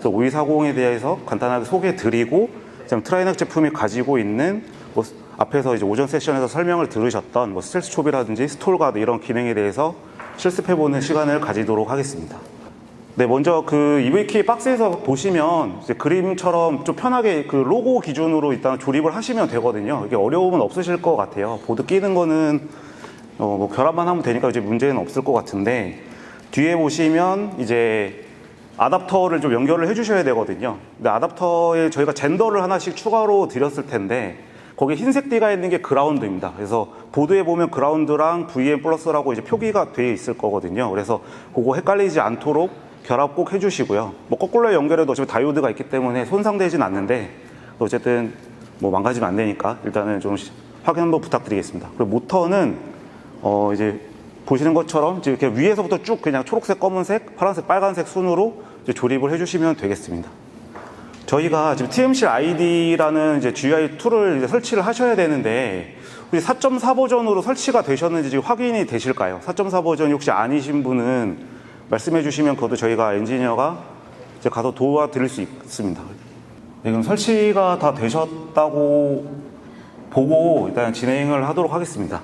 그래서 5240에 대해서 간단하게 소개해 드리고, 트라이넥 제품이 가지고 있는 뭐 앞에서 이제 오전 세션에서 설명을 들으셨던 뭐 스텔스 촉이라든지 스톨가드 이런 기능에 대해서 실습해보는 시간을 가지도록 하겠습니다. 네, 먼저 그 EVK 박스에서 보시면 이제 그림처럼 좀 편하게 그 로고 기준으로 일단 조립을 하시면 되거든요. 이게 어려움은 없으실 것 같아요. 보드 끼는 거는 뭐 결합만 하면 되니까 이제 문제는 없을 것 같은데, 뒤에 보시면 이제 아답터를 좀 연결을 해주셔야 되거든요. 근데 아답터에 저희가 젠더를 하나씩 추가로 드렸을 텐데, 거기에 흰색 띠가 있는 게 그라운드입니다. 그래서 보드에 보면 그라운드랑 VM 플러스라고 이제 표기가 되어 있을 거거든요. 그래서 그거 헷갈리지 않도록 결합 꼭 해주시고요. 뭐 거꾸로 연결해도 어차피 다이오드가 있기 때문에 손상되진 않는데, 어쨌든 뭐 망가지면 안 되니까 일단은 좀 확인 한번 부탁드리겠습니다. 그리고 모터는 이제 보시는 것처럼 이렇게 위에서부터 쭉 그냥 초록색, 검은색, 파란색, 빨간색 순으로 이제 조립을 해주시면 되겠습니다. 저희가 지금 TMC ID라는 이제 GUI 툴을 이제 설치를 하셔야 되는데, 우리 4.4 버전으로 설치가 되셨는지 지금 확인이 되실까요? 4.4 버전이 혹시 아니신 분은 말씀해 주시면 그것도 저희가 엔지니어가 이제 가서 도와드릴 수 있습니다. 네, 그럼 설치가 다 되셨다고 보고 일단 진행을 하도록 하겠습니다.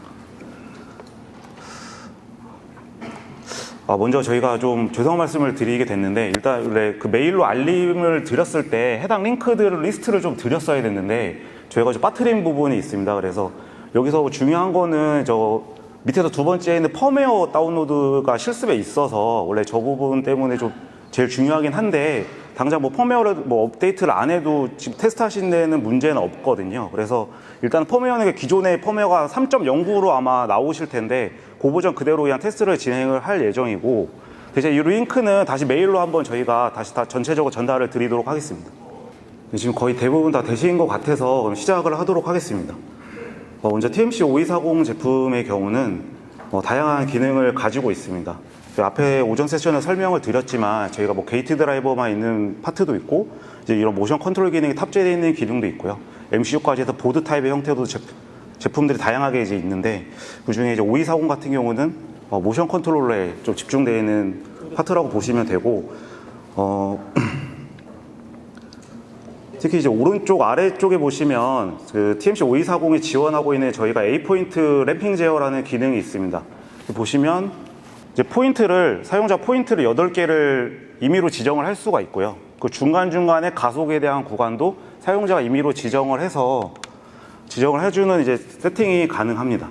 먼저 저희가 좀 죄송한 말씀을 드리게 됐는데, 일단 원래 그 메일로 알림을 드렸을 때 해당 링크들 리스트를 좀 드렸어야 됐는데, 저희가 좀 빠뜨린 부분이 있습니다. 그래서 여기서 중요한 거는 저 밑에서 두 번째에 있는 펌웨어 다운로드가 실습에 있어서 원래 저 부분 때문에 좀 제일 중요하긴 한데, 당장 뭐 펌웨어를 뭐 업데이트를 안 해도 지금 테스트 하신 데는 문제는 없거든요. 그래서 일단 펌웨어는 기존의 펌웨어가 3.09로 아마 나오실 텐데, 그 버전 그대로 그냥 테스트를 진행을 할 예정이고, 대신 이 링크는 다시 메일로 한번 저희가 다시 다 전체적으로 전달을 드리도록 하겠습니다. 지금 거의 대부분 다 되신 것 같아서 그럼 시작을 하도록 하겠습니다. 먼저 TMC 5240 제품의 경우는 다양한 기능을 가지고 있습니다. 앞에 오전 세션에 설명을 드렸지만 저희가 뭐 게이트 드라이버만 있는 파트도 있고, 이제 이런 모션 컨트롤 기능이 탑재되어 있는 기능도 있고요. MCU까지 해서 보드 타입의 형태도 제품들이 다양하게 이제 있는데, 그 중에 이제 5240 같은 경우는 모션 컨트롤러에 좀 집중되어 있는 파트라고 보시면 되고, 특히 이제 오른쪽 아래쪽에 보시면 그 TMC 5240이 지원하고 있는 저희가 A-포인트 램핑 제어라는 기능이 있습니다. 보시면 이제 사용자 포인트를 8개를 임의로 지정을 할 수가 있고요. 그 중간중간에 가속에 대한 구간도 사용자가 임의로 지정을 해주는 이제 세팅이 가능합니다.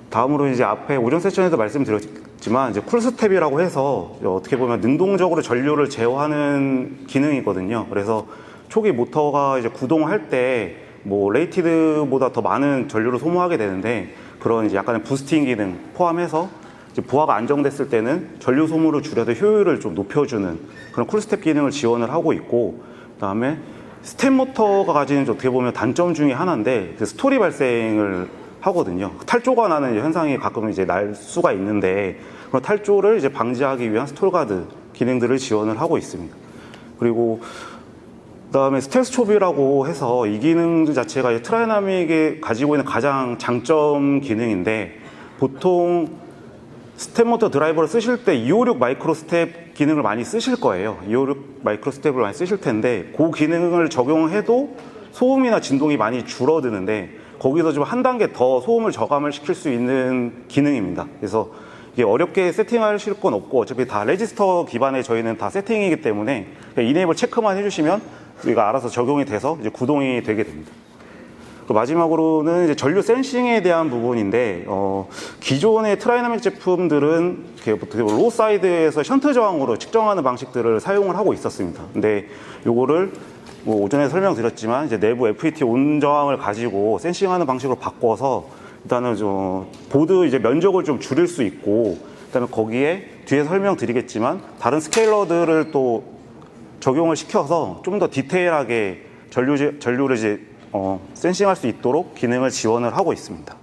다음으로 이제 앞에 오전 세션에도 말씀드렸지만, 이제 쿨스텝이라고 해서 어떻게 보면 능동적으로 전류를 제어하는 기능이거든요. 그래서 초기 모터가 이제 구동할 때 뭐 레이티드보다 더 많은 전류를 소모하게 되는데, 그런 이제 약간의 부스팅 기능 포함해서 이제 부하가 안정됐을 때는 전류 소모를 줄여서 효율을 좀 높여주는 그런 쿨스텝 기능을 지원을 하고 있고, 그다음에 스텝 모터가 가지는 어떻게 보면 단점 중에 하나인데, 그 스토리 발생을 하거든요. 탈조가 나는 현상이 가끔 이제 날 수가 있는데, 그런 탈조를 이제 방지하기 위한 스톨가드 기능들을 지원을 하고 있습니다. 그리고 그다음에 스텔스 촉이라고 해서 이 기능 자체가 트라이나믹이 가지고 있는 가장 장점 기능인데, 보통 스텝 모터 드라이버를 쓰실 때 256 마이크로 스텝 기능을 많이 쓰실 거예요. 256 마이크로 스텝을 많이 쓰실 텐데, 그 기능을 적용해도 소음이나 진동이 많이 줄어드는데, 거기서 좀 한 단계 더 소음을 저감을 시킬 수 있는 기능입니다. 그래서 이게 어렵게 세팅하실 건 없고, 어차피 다 레지스터 기반의 저희는 다 세팅이기 때문에 이네이블 체크만 해주시면 우리가 알아서 적용이 돼서 이제 구동이 되게 됩니다. 마지막으로는 이제 전류 센싱에 대한 부분인데, 기존의 트라이나믹 제품들은 어떻게 로우 사이드에서 션트 저항으로 측정하는 방식들을 사용을 하고 있었습니다. 근데 요거를 뭐 오전에 설명드렸지만 이제 내부 FET 온 저항을 가지고 센싱하는 방식으로 바꿔서 일단은 좀 보드 이제 면적을 좀 줄일 수 있고, 그다음에 거기에 뒤에 설명드리겠지만 다른 스케일러들을 또 적용을 시켜서 좀 더 디테일하게 전류를 이제 센싱할 수 있도록 기능을 지원을 하고 있습니다.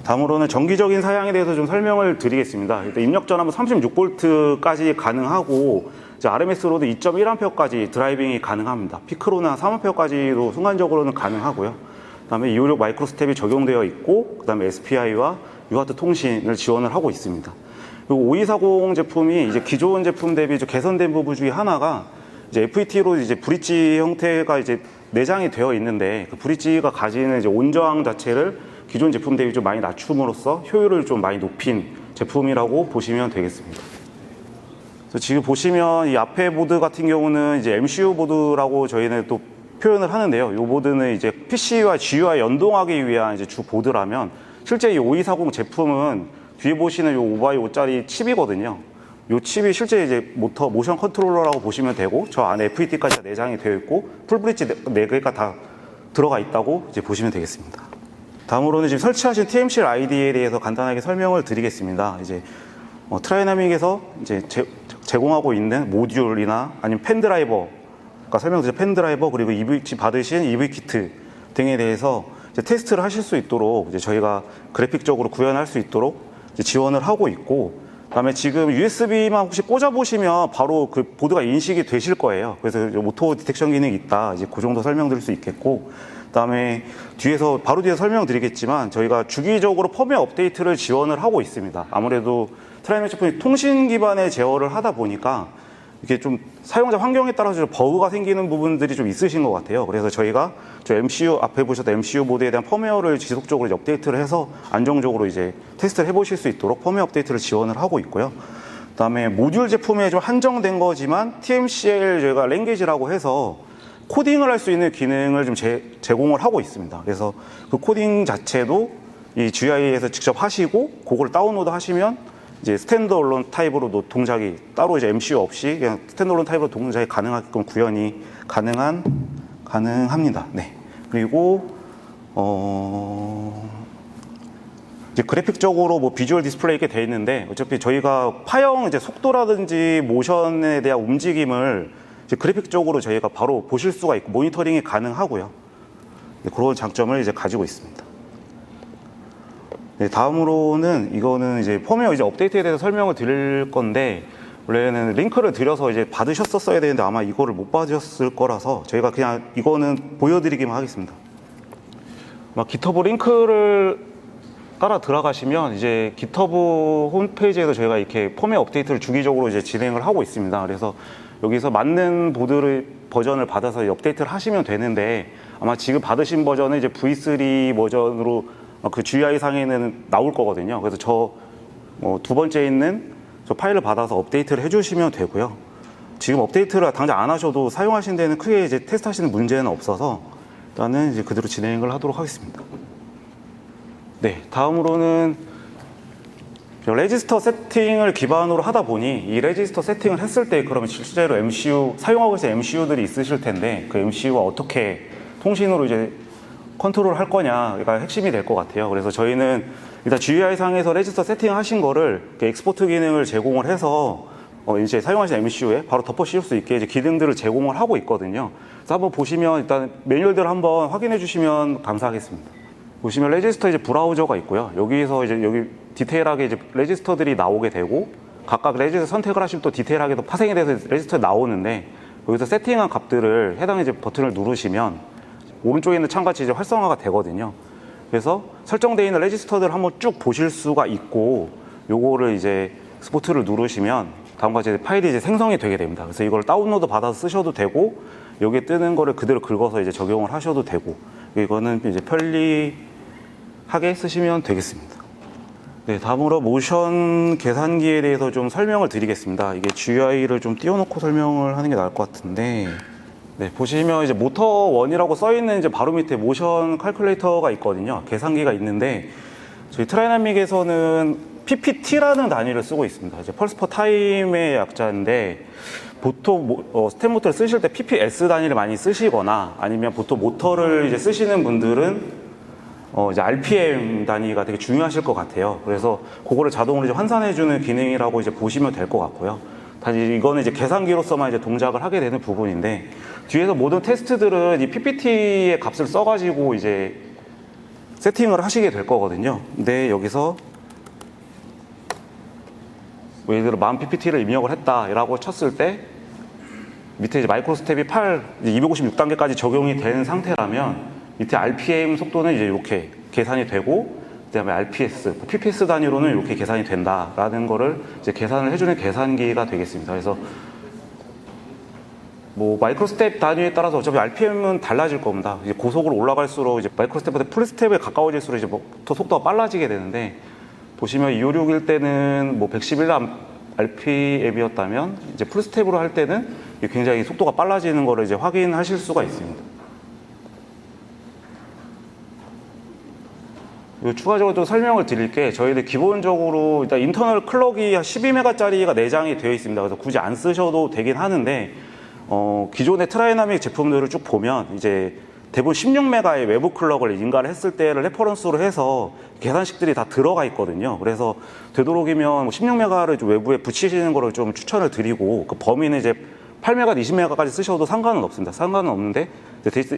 다음으로는 정기적인 사양에 대해서 좀 설명을 드리겠습니다. 일단 입력 전압은 36V까지 가능하고, 이제 RMS로도 2.1A까지 드라이빙이 가능합니다. 피크로는 3A까지도 순간적으로는 가능하고요. 그다음에 256 마이크로 스텝이 적용되어 있고, 그다음에 SPI와 UART 통신을 지원을 하고 있습니다. 그리고 5240 제품이 이제 기존 제품 대비 좀 개선된 부분 중에 하나가 이제 FET로 이제 브릿지 형태가 이제 내장이 되어 있는데 그 브릿지가 가지는 이제 온저항 자체를 기존 제품 대비 좀 많이 낮춤으로써 효율을 좀 많이 높인 제품이라고 보시면 되겠습니다. 그래서 지금 보시면 이 앞에 보드 같은 경우는 이제 MCU 보드라고 저희는 또 표현을 하는데요. 이 보드는 이제 PC와 GUI 연동하기 위한 이제 주 보드라면 실제 이 5240 제품은 뒤에 보시는 이 5x5짜리 칩이거든요. 이 칩이 실제 이제 모션 컨트롤러라고 보시면 되고 저 안에 FET까지 다 내장이 되어 있고 풀브릿지 4개가 다 들어가 있다고 이제 보시면 되겠습니다. 다음으로는 지금 설치하신 TMCL ID에 대해서 간단하게 설명을 드리겠습니다. 이제 트라이나믹에서 이제 제공하고 있는 모듈이나 아니면 펜드라이버가 설명드린 펜드라이버 그리고 EV 받으신 EV 키트 등에 대해서 이제 테스트를 하실 수 있도록 이제 저희가 그래픽적으로 구현할 수 있도록 이제 지원을 하고 있고, 그다음에 지금 USB만 혹시 꽂아 보시면 바로 그 보드가 인식이 되실 거예요. 그래서 오토 디텍션 기능이 있다. 이제 그 정도 설명드릴 수 있겠고, 그다음에 바로 뒤에서 설명드리겠지만 저희가 주기적으로 펌웨어 업데이트를 지원을 하고 있습니다. 아무래도 트라이맥 제품이 통신 기반의 제어를 하다 보니까 이게 좀 사용자 환경에 따라서 좀 버그가 생기는 부분들이 좀 있으신 것 같아요. 그래서 저희가 저 MCU 앞에 보셨던 MCU 보드에 대한 펌웨어를 지속적으로 이제 업데이트를 해서 안정적으로 이제 테스트를 해보실 수 있도록 펌웨어 업데이트를 지원을 하고 있고요. 그다음에 모듈 제품에 좀 한정된 거지만 TMCL 저희가 랭귀지라고 해서 코딩을 할 수 있는 기능을 좀 제공을 하고 있습니다. 그래서 그 코딩 자체도 이 GUI에서 직접 하시고 그걸 다운로드 하시면 이제 스탠드얼론 타입으로도 동작이 따로 이제 MCU 없이 그냥 스탠드얼론 타입으로 동작이 가능하게끔 구현이 가능합니다. 네. 그리고 이제 그래픽적으로 뭐 비주얼 디스플레이 이렇게 돼 있는데 어차피 저희가 파형 이제 속도라든지 모션에 대한 움직임을 이제 그래픽적으로 저희가 바로 보실 수가 있고 모니터링이 가능하고요. 네, 그런 장점을 이제 가지고 있습니다. 네, 다음으로는 이거는 이제 펌웨어 이제 업데이트에 대해서 설명을 드릴 건데 원래는 링크를 드려서 이제 받으셨었어야 되는데 아마 이거를 못 받으셨을 거라서 저희가 그냥 이거는 보여드리기만 하겠습니다. 기터브 링크를 따라 들어가시면 이제 기터브 홈페이지에서 저희가 이렇게 펌웨어 업데이트를 주기적으로 이제 진행을 하고 있습니다. 그래서 여기서 맞는 보드를 버전을 받아서 업데이트를 하시면 되는데 아마 지금 받으신 버전은 이제 V3 버전으로 그 GUI 상에는 나올 거거든요. 그래서 두 번째 있는 저 파일을 받아서 업데이트를 해주시면 되고요. 지금 업데이트를 당장 안 하셔도 사용하시는 데는 크게 이제 테스트하시는 문제는 없어서 일단은 이제 그대로 진행을 하도록 하겠습니다. 네, 다음으로는 레지스터 세팅을 기반으로 하다 보니 이 레지스터 세팅을 했을 때 그러면 실제로 MCU 사용하고 있는 MCU들이 있으실 텐데 그 MCU가 어떻게 통신으로 이제 컨트롤 할 거냐가 핵심이 될 것 같아요. 그래서 저희는 일단 GUI 상에서 레지스터 세팅하신 거를 엑스포트 기능을 제공을 해서 이제 사용하시는 MCU에 바로 덮어 씌울 수 있게 이제 기능들을 제공을 하고 있거든요. 그래서 한번 보시면 일단 매뉴얼들 한번 확인해 주시면 감사하겠습니다. 보시면 레지스터 이제 브라우저가 있고요. 여기서 이제 여기 디테일하게 이제 레지스터들이 나오게 되고 각각 레지스터 선택을 하시면 또 디테일하게 또 파생이 돼서 레지스터 나오는데 여기서 세팅한 값들을 해당 이제 버튼을 누르시면 오른쪽에 있는 창같이 이제 활성화가 되거든요. 그래서 설정되어 있는 레지스터들을 한번 쭉 보실 수가 있고 요거를 이제 스포트를 누르시면 다음과 같이 파일이 이제 생성이 되게 됩니다. 그래서 이걸 다운로드 받아서 쓰셔도 되고 여기에 뜨는 거를 그대로 긁어서 이제 적용을 하셔도 되고 이거는 이제 편리하게 쓰시면 되겠습니다. 네, 다음으로 모션 계산기에 대해서 좀 설명을 드리겠습니다. 이게 GUI를 좀 띄워놓고 설명을 하는 게 나을 것 같은데 네, 보시면 이제 모터 1이라고 써 있는 이제 바로 밑에 모션 칼큘레이터가 있거든요. 계산기가 있는데 저희 트라이나믹에서는 PPT라는 단위를 쓰고 있습니다. 이제 펄스 퍼 타임의 약자인데 보통 스텝 모터를 쓰실 때 PPS 단위를 많이 쓰시거나 아니면 보통 모터를 이제 쓰시는 분들은 이제 RPM 단위가 되게 중요하실 것 같아요. 그래서 그거를 자동으로 이제 환산해주는 기능이라고 이제 보시면 될 것 같고요. 단지 이거는 이제 계산기로서만 이제 동작을 하게 되는 부분인데 뒤에서 모든 테스트들은 이 PPT의 값을 써가지고 이제 세팅을 하시게 될 거거든요. 근데 여기서 뭐 예를 들어 만 PPT를 입력을 했다라고 쳤을 때 밑에 이제 마이크로 스텝이 256단계까지 적용이 된 상태라면 밑에 RPM 속도는 이제 이렇게 계산이 되고 그다음에 RPS, PPS 단위로는 이렇게 계산이 된다라는 거를 이제 계산을 해주는 계산기가 되겠습니다. 그래서 뭐 마이크로 스텝 단위에 따라서 어차피 RPM은 달라질 겁니다. 이제 고속으로 올라갈수록 이제 마이크로 스텝보다 풀 스텝에 가까워질수록 이제 더 속도가 빨라지게 되는데, 보시면 256일 때는 뭐 111 RPM이었다면 이제 풀 스텝으로 할 때는 굉장히 속도가 빨라지는 거를 이제 확인하실 수가 있습니다. 추가적으로 또 설명을 드릴 게, 저희들 기본적으로 일단 인터널 클럭이 한 12메가짜리가 내장이 되어 있습니다. 그래서 굳이 안 쓰셔도 되긴 하는데, 기존의 트라이나믹 제품들을 쭉 보면 이제 대부분 16메가의 외부 클럭을 인가를 했을 때를 레퍼런스로 해서 계산식들이 다 들어가 있거든요. 그래서 되도록이면 16메가를 좀 외부에 붙이시는 거를 좀 추천을 드리고, 그 범위는 이제 8메가, 20메가까지 쓰셔도 상관은 없습니다. 상관은 없는데,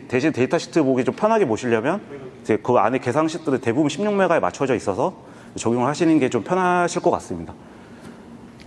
대신 데이터 시트 보기 좀 편하게 보시려면 이제 그 안에 계산식들은 대부분 16메가에 맞춰져 있어서 적용을 하시는 게 좀 편하실 것 같습니다.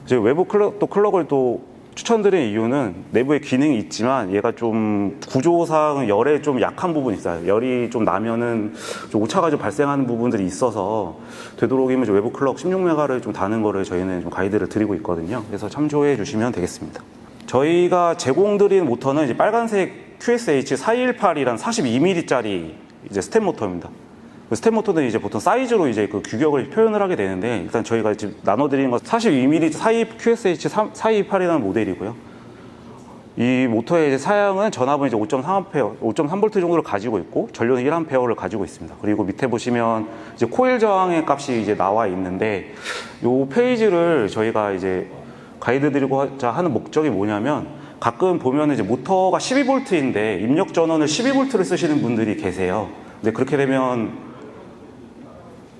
이제 외부 클럭을 또 추천드리는 이유는, 내부에 기능이 있지만 얘가 좀 구조상 열에 좀 약한 부분이 있어요. 열이 좀 나면은 좀 오차가 좀 발생하는 부분들이 있어서 되도록이면 외부 클럭 16메가를 좀 다는 거를 저희는 좀 가이드를 드리고 있거든요. 그래서 참조해 주시면 되겠습니다. 저희가 제공드린 모터는 이제 빨간색 QSH 418이란 42mm짜리 이제 스텝 모터입니다. 스텝 모터는 이제 보통 사이즈로 이제 그 규격을 표현을 하게 되는데, 일단 저희가 지금 나눠드리는 건 42mm QSH 428이라는 모델이고요. 이 모터의 이제 사양은 전압은 이제 5.3A, 5.3V 정도를 가지고 있고, 전류는 1A를 가지고 있습니다. 그리고 밑에 보시면 이제 코일 저항의 값이 이제 나와 있는데, 이 페이지를 저희가 이제 가이드 드리고자 하는 목적이 뭐냐면, 가끔 보면 이제 모터가 12V인데 입력 전원을 12V를 쓰시는 분들이 계세요. 근데 그렇게 되면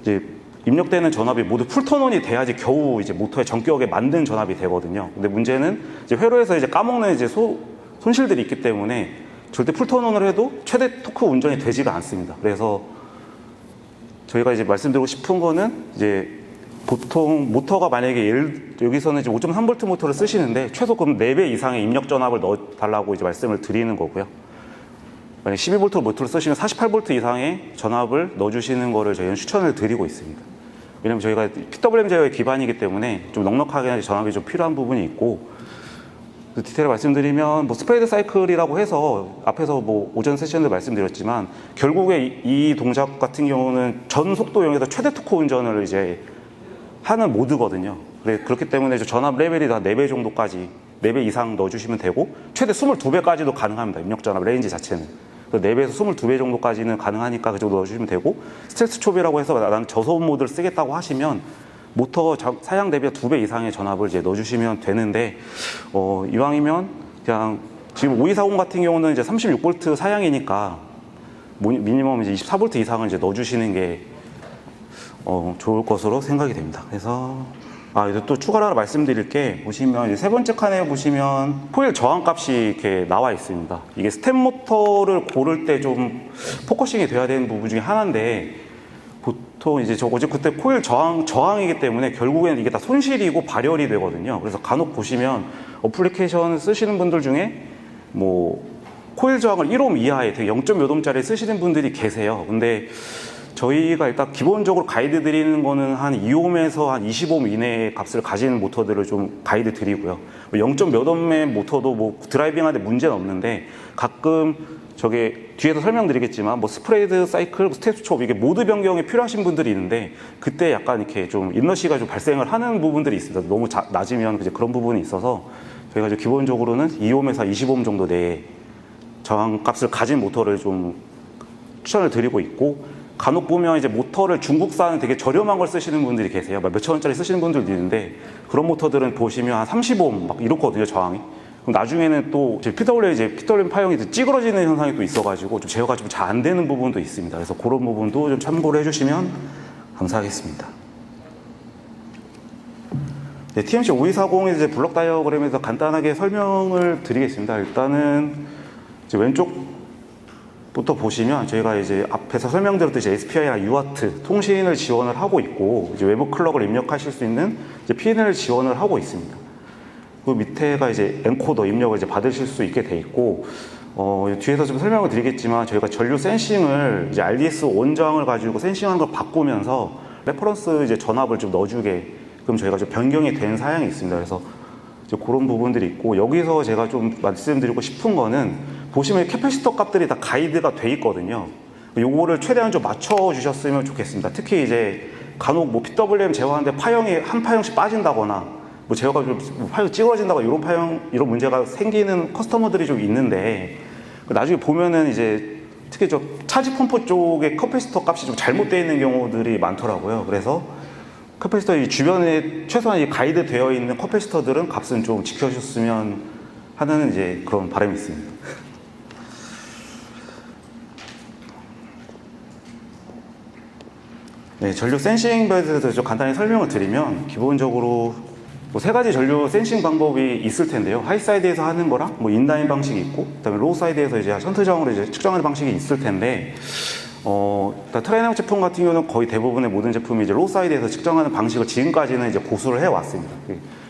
이제 입력되는 전압이 모두 풀턴온이 돼야지 겨우 이제 모터의 전격에 맞는 전압이 되거든요. 근데 문제는 이제 회로에서 이제 까먹는 이제 손실들이 있기 때문에 절대 풀턴온을 해도 최대 토크 운전이 되지가 않습니다. 그래서 저희가 이제 말씀드리고 싶은 거는, 이제 보통 모터가 만약에 여기서는 이제 5.3V 모터를 쓰시는데 최소 그럼 4배 이상의 입력 전압을 넣어달라고 이제 말씀을 드리는 거고요. 만약 12V 모터를 쓰시면 48V 이상의 전압을 넣어주시는 거를 저희는 추천을 드리고 있습니다. 왜냐면 저희가 PWM 제어의 기반이기 때문에 좀 넉넉하게 전압이 좀 필요한 부분이 있고, 디테일을 말씀드리면 뭐 스프레드 사이클이라고 해서 앞에서 뭐 오전 세션도 말씀드렸지만, 결국에 이 동작 같은 경우는 전 속도용에서 최대 토크 운전을 이제 하는 모드거든요. 그렇기 때문에 전압 레벨이 다 4배 정도까지, 4배 이상 넣어주시면 되고, 최대 22배까지도 가능합니다. 입력 전압 레인지 자체는. 4배에서 22배 정도까지는 가능하니까 그 정도 넣어주시면 되고, 스트레스 촉이라고 해서 나는 저소음 모드를 쓰겠다고 하시면 모터 사양 대비 2배 이상의 전압을 이제 넣어주시면 되는데, 이왕이면 그냥 지금 5240 같은 경우는 이제 36V 사양이니까 미니멈 이제 24V 이상을 이제 넣어주시는 게 좋을 것으로 생각이 됩니다. 그래서 이제 또 추가로 하나 말씀드릴 게, 보시면 이제 세 번째 칸에 보시면 코일 저항 값이 이렇게 나와 있습니다. 이게 스텝 모터를 고를 때 좀 포커싱이 돼야 되는 부분 중에 하나인데, 보통 이제 어제 그때 코일 저항이기 때문에 결국에는 이게 다 손실이고 발열이 되거든요. 그래서 간혹 보시면 어플리케이션 쓰시는 분들 중에 뭐 코일 저항을 1옴 이하의 되게 0. 몇 옴짜리 쓰시는 분들이 계세요. 근데 저희가 일단 기본적으로 가이드 드리는 거는 한 2옴에서 한 20옴 이내의 값을 가지는 모터들을 좀 가이드 드리고요. 0. 몇 옴의 모터도 뭐 드라이빙 하는데 문제는 없는데, 가끔 저게 뒤에서 설명드리겠지만 뭐 스프레이드 사이클, 스텝 스톱 이게 모드 변경이 필요하신 분들이 있는데, 그때 약간 이렇게 좀 인러시가 좀 발생을 하는 부분들이 있습니다. 너무 낮으면 이제 그런 부분이 있어서 저희가 이제 기본적으로는 2옴에서 20옴 정도 내의 저항 값을 가진 모터를 좀 추천을 드리고 있고, 간혹 보면 이제 모터를 중국산 되게 저렴한 걸 쓰시는 분들이 계세요. 막 몇천 원짜리 쓰시는 분들도 있는데, 그런 모터들은 보시면 한 30옴 막 이렇거든요, 저항이. 그럼 나중에는 또 PWM 파형이 찌그러지는 현상이 또 있어가지고 좀 제어가 좀 잘 안 되는 부분도 있습니다. 그래서 그런 부분도 좀 참고를 해주시면 감사하겠습니다. 네, TMC 5240의 이제 블록 다이어그램에서 간단하게 설명을 드리겠습니다. 일단은 이제 왼쪽부터 보시면 저희가 이제 앞에서 설명드렸듯이 SPI나 UART 통신을 지원을 하고 있고, 이제 외부 클럭을 입력하실 수 있는 이제 PN을 지원을 하고 있습니다. 그 밑에가 이제 엔코더 입력을 이제 받으실 수 있게 돼 있고, 뒤에서 좀 설명을 드리겠지만, 저희가 전류 센싱을 이제 RDS 원장을 가지고 센싱하는 걸 바꾸면서 레퍼런스 이제 전압을 좀 넣어주게, 그럼 저희가 좀 변경이 된 사양이 있습니다. 그래서 이제 그런 부분들이 있고, 여기서 제가 좀 말씀드리고 싶은 거는 보시면 캐패시터 값들이 다 가이드가 돼 있거든요. 요거를 최대한 좀 맞춰 주셨으면 좋겠습니다. 특히 이제 간혹 뭐 PWM 제어하는데 파형이 한 파형씩 빠진다거나 뭐 제어가 좀 파형 찌그러진다거나 이런 문제가 생기는 커스터머들이 좀 있는데, 나중에 보면은 이제 특히 저 차지 펌프 쪽에 캐패시터 값이 좀 잘못되어 있는 경우들이 많더라고요. 그래서 캐패시터 이 주변에 최소한 이 가이드 되어 있는 캐패시터들은 값은 좀 지켜주셨으면 하는 이제 그런 바람이 있습니다. 네, 전류 센싱 벨트에 대해서 좀 간단히 설명을 드리면, 기본적으로 뭐 세 가지 전류 센싱 방법이 있을 텐데요. 하이 사이드에서 하는 거랑 뭐 인라인 방식이 있고, 그다음에 로우 사이드에서 이제 션트 저항으로 이제 측정하는 방식이 있을 텐데, 트라이나믹 제품 같은 경우는 거의 대부분의 모든 제품이 이제 로우 사이드에서 측정하는 방식을 지금까지는 이제 고수를 해 왔습니다.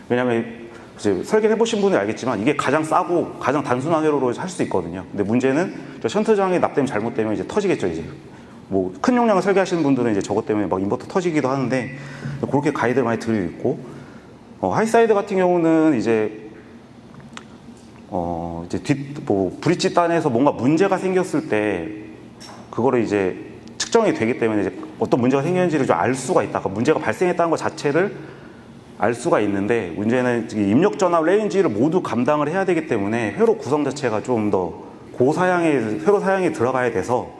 왜냐하면 이제 설계를 해보신 분이 알겠지만 이게 가장 싸고 가장 단순한 회로로 할 수 있거든요. 근데 문제는 저 션트 저항이 납땜 잘못되면 이제 터지겠죠. 이제 뭐 큰 용량을 설계하시는 분들은 이제 저것 때문에 막 인버터 터지기도 하는데, 그렇게 가이드를 많이 드리고 있고, 하이사이드 같은 경우는 이제 브릿지 단에서 뭔가 문제가 생겼을 때 그거를 이제 측정이 되기 때문에 이제 어떤 문제가 생겼는지를 좀 알 수가 있다. 그러니까 문제가 발생했다는 것 자체를 알 수가 있는데, 문제는 입력 전압 레인지를 모두 감당을 해야 되기 때문에 회로 구성 자체가 좀 더 고사양의 회로 사양이 들어가야 돼서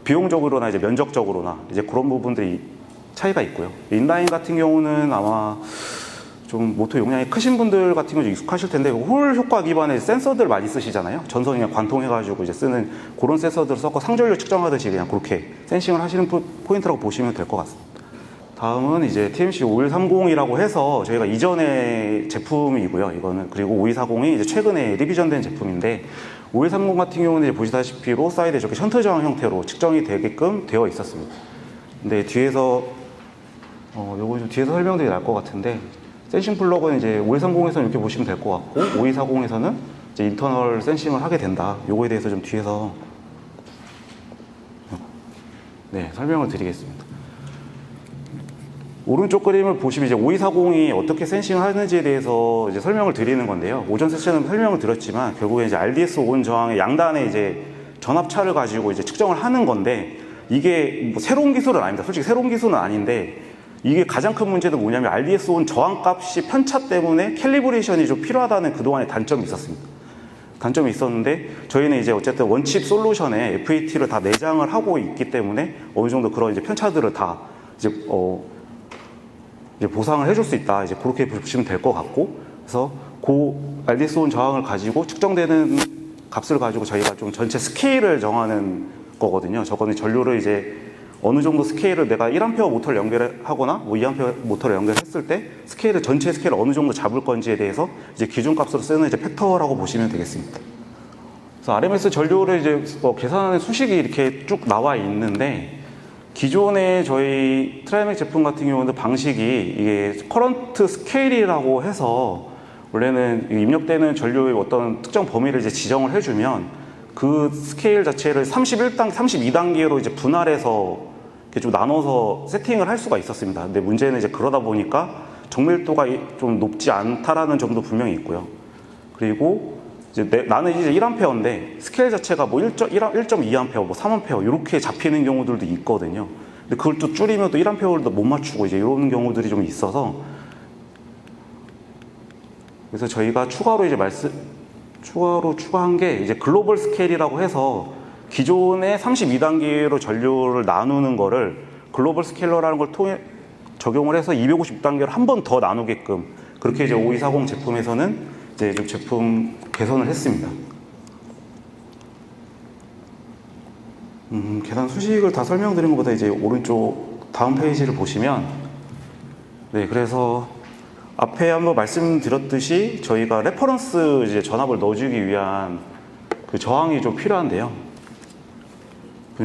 비용적으로나 이제 면적적으로나 이제 그런 부분들이 차이가 있고요. 인라인 같은 경우는 아마 좀 모터 용량이 크신 분들 같은 경우 익숙하실 텐데, 홀 효과 기반의 센서들 많이 쓰시잖아요. 전선 그냥 관통해가지고 이제 쓰는 그런 센서들을 써서 상전류 측정하듯이 그냥 그렇게 센싱을 하시는 포인트라고 보시면 될 것 같습니다. 다음은 이제 TMC 5130이라고 해서 저희가 이전의 제품이고요. 이거는 그리고 5240이 이제 최근에 리비전된 제품인데, 5130 같은 경우는 이제 보시다시피 로우 사이드에 저렇게 션트 저항 형태로 측정이 되게끔 되어 있었습니다. 근데 뒤에서 요거 좀 뒤에서 설명드리기 나을 것 같은데, 센싱 플러그는 이제 5130에서는 이렇게 보시면 될 것 같고, 5240에서는 이제 인터널 센싱을 하게 된다. 요거에 대해서 좀 뒤에서 설명을 드리겠습니다. 오른쪽 그림을 보시면 이제 5240이 어떻게 센싱을 하는지에 대해서 이제 설명을 드리는 건데요. 오전 세션은 설명을 드렸지만 결국에 이제 RDS 온 저항의 양단의 이제 전압차를 가지고 이제 측정을 하는 건데, 이게 뭐 새로운 기술은 아닙니다. 솔직히 새로운 기술은 아닌데, 이게 가장 큰 문제는 뭐냐면 RDS 온 저항값이 편차 때문에 캘리브레이션이 좀 필요하다는 그동안의 단점이 있었습니다. 단점이 있었는데, 저희는 이제 어쨌든 원칩 솔루션에 FAT를 다 내장을 하고 있기 때문에 어느 정도 그런 이제 편차들을 다 이제 보상을 해줄 수 있다. 이제 그렇게 보시면 될 것 같고, 그래서 그 RDS 온 저항을 가지고 측정되는 값을 가지고 저희가 좀 전체 스케일을 정하는 거거든요. 저거는 전류를 이제 어느 정도 스케일을 내가 1A 모터를 연결하거나 뭐 2A 모터를 연결했을 때 스케일을 전체 스케일을 어느 정도 잡을 건지에 대해서 이제 기준값으로 쓰는 이제 팩터라고 보시면 되겠습니다. 그래서 RMS 전류를 이제 계산하는 수식이 이렇게 쭉 나와 있는데, 기존의 저희 트라이맥 제품 같은 경우는 방식이 이게 커런트 스케일이라고 해서, 원래는 입력되는 전류의 어떤 특정 범위를 이제 지정을 해주면 그 스케일 자체를 32단계로 이제 분할해서 이렇게 좀 나눠서 세팅을 할 수가 있었습니다. 근데 문제는 이제 그러다 보니까 정밀도가 좀 높지 않다라는 점도 분명히 있고요. 그리고 이제 나는 이제 1A인데 스케일 자체가 뭐 1.2A, 뭐 3A 이렇게 잡히는 경우들도 있거든요. 근데 그걸 또 줄이면 또 1A를 못 맞추고 이제 이런 경우들이 좀 있어서, 그래서 저희가 추가로 추가한 게 이제 글로벌 스케일이라고 해서, 기존의 32단계로 전류를 나누는 거를 글로벌 스케일러라는 걸 통해 적용을 해서 250단계로 한 번 더 나누게끔, 그렇게 이제 5240 제품에서는 이제 좀 제품 개선을 했습니다. 계산 수식을 다 설명드린 것보다 이제 오른쪽 다음 페이지를 보시면, 그래서 앞에 한번 말씀드렸듯이 저희가 레퍼런스 이제 전압을 넣어주기 위한 그 저항이 좀 필요한데요.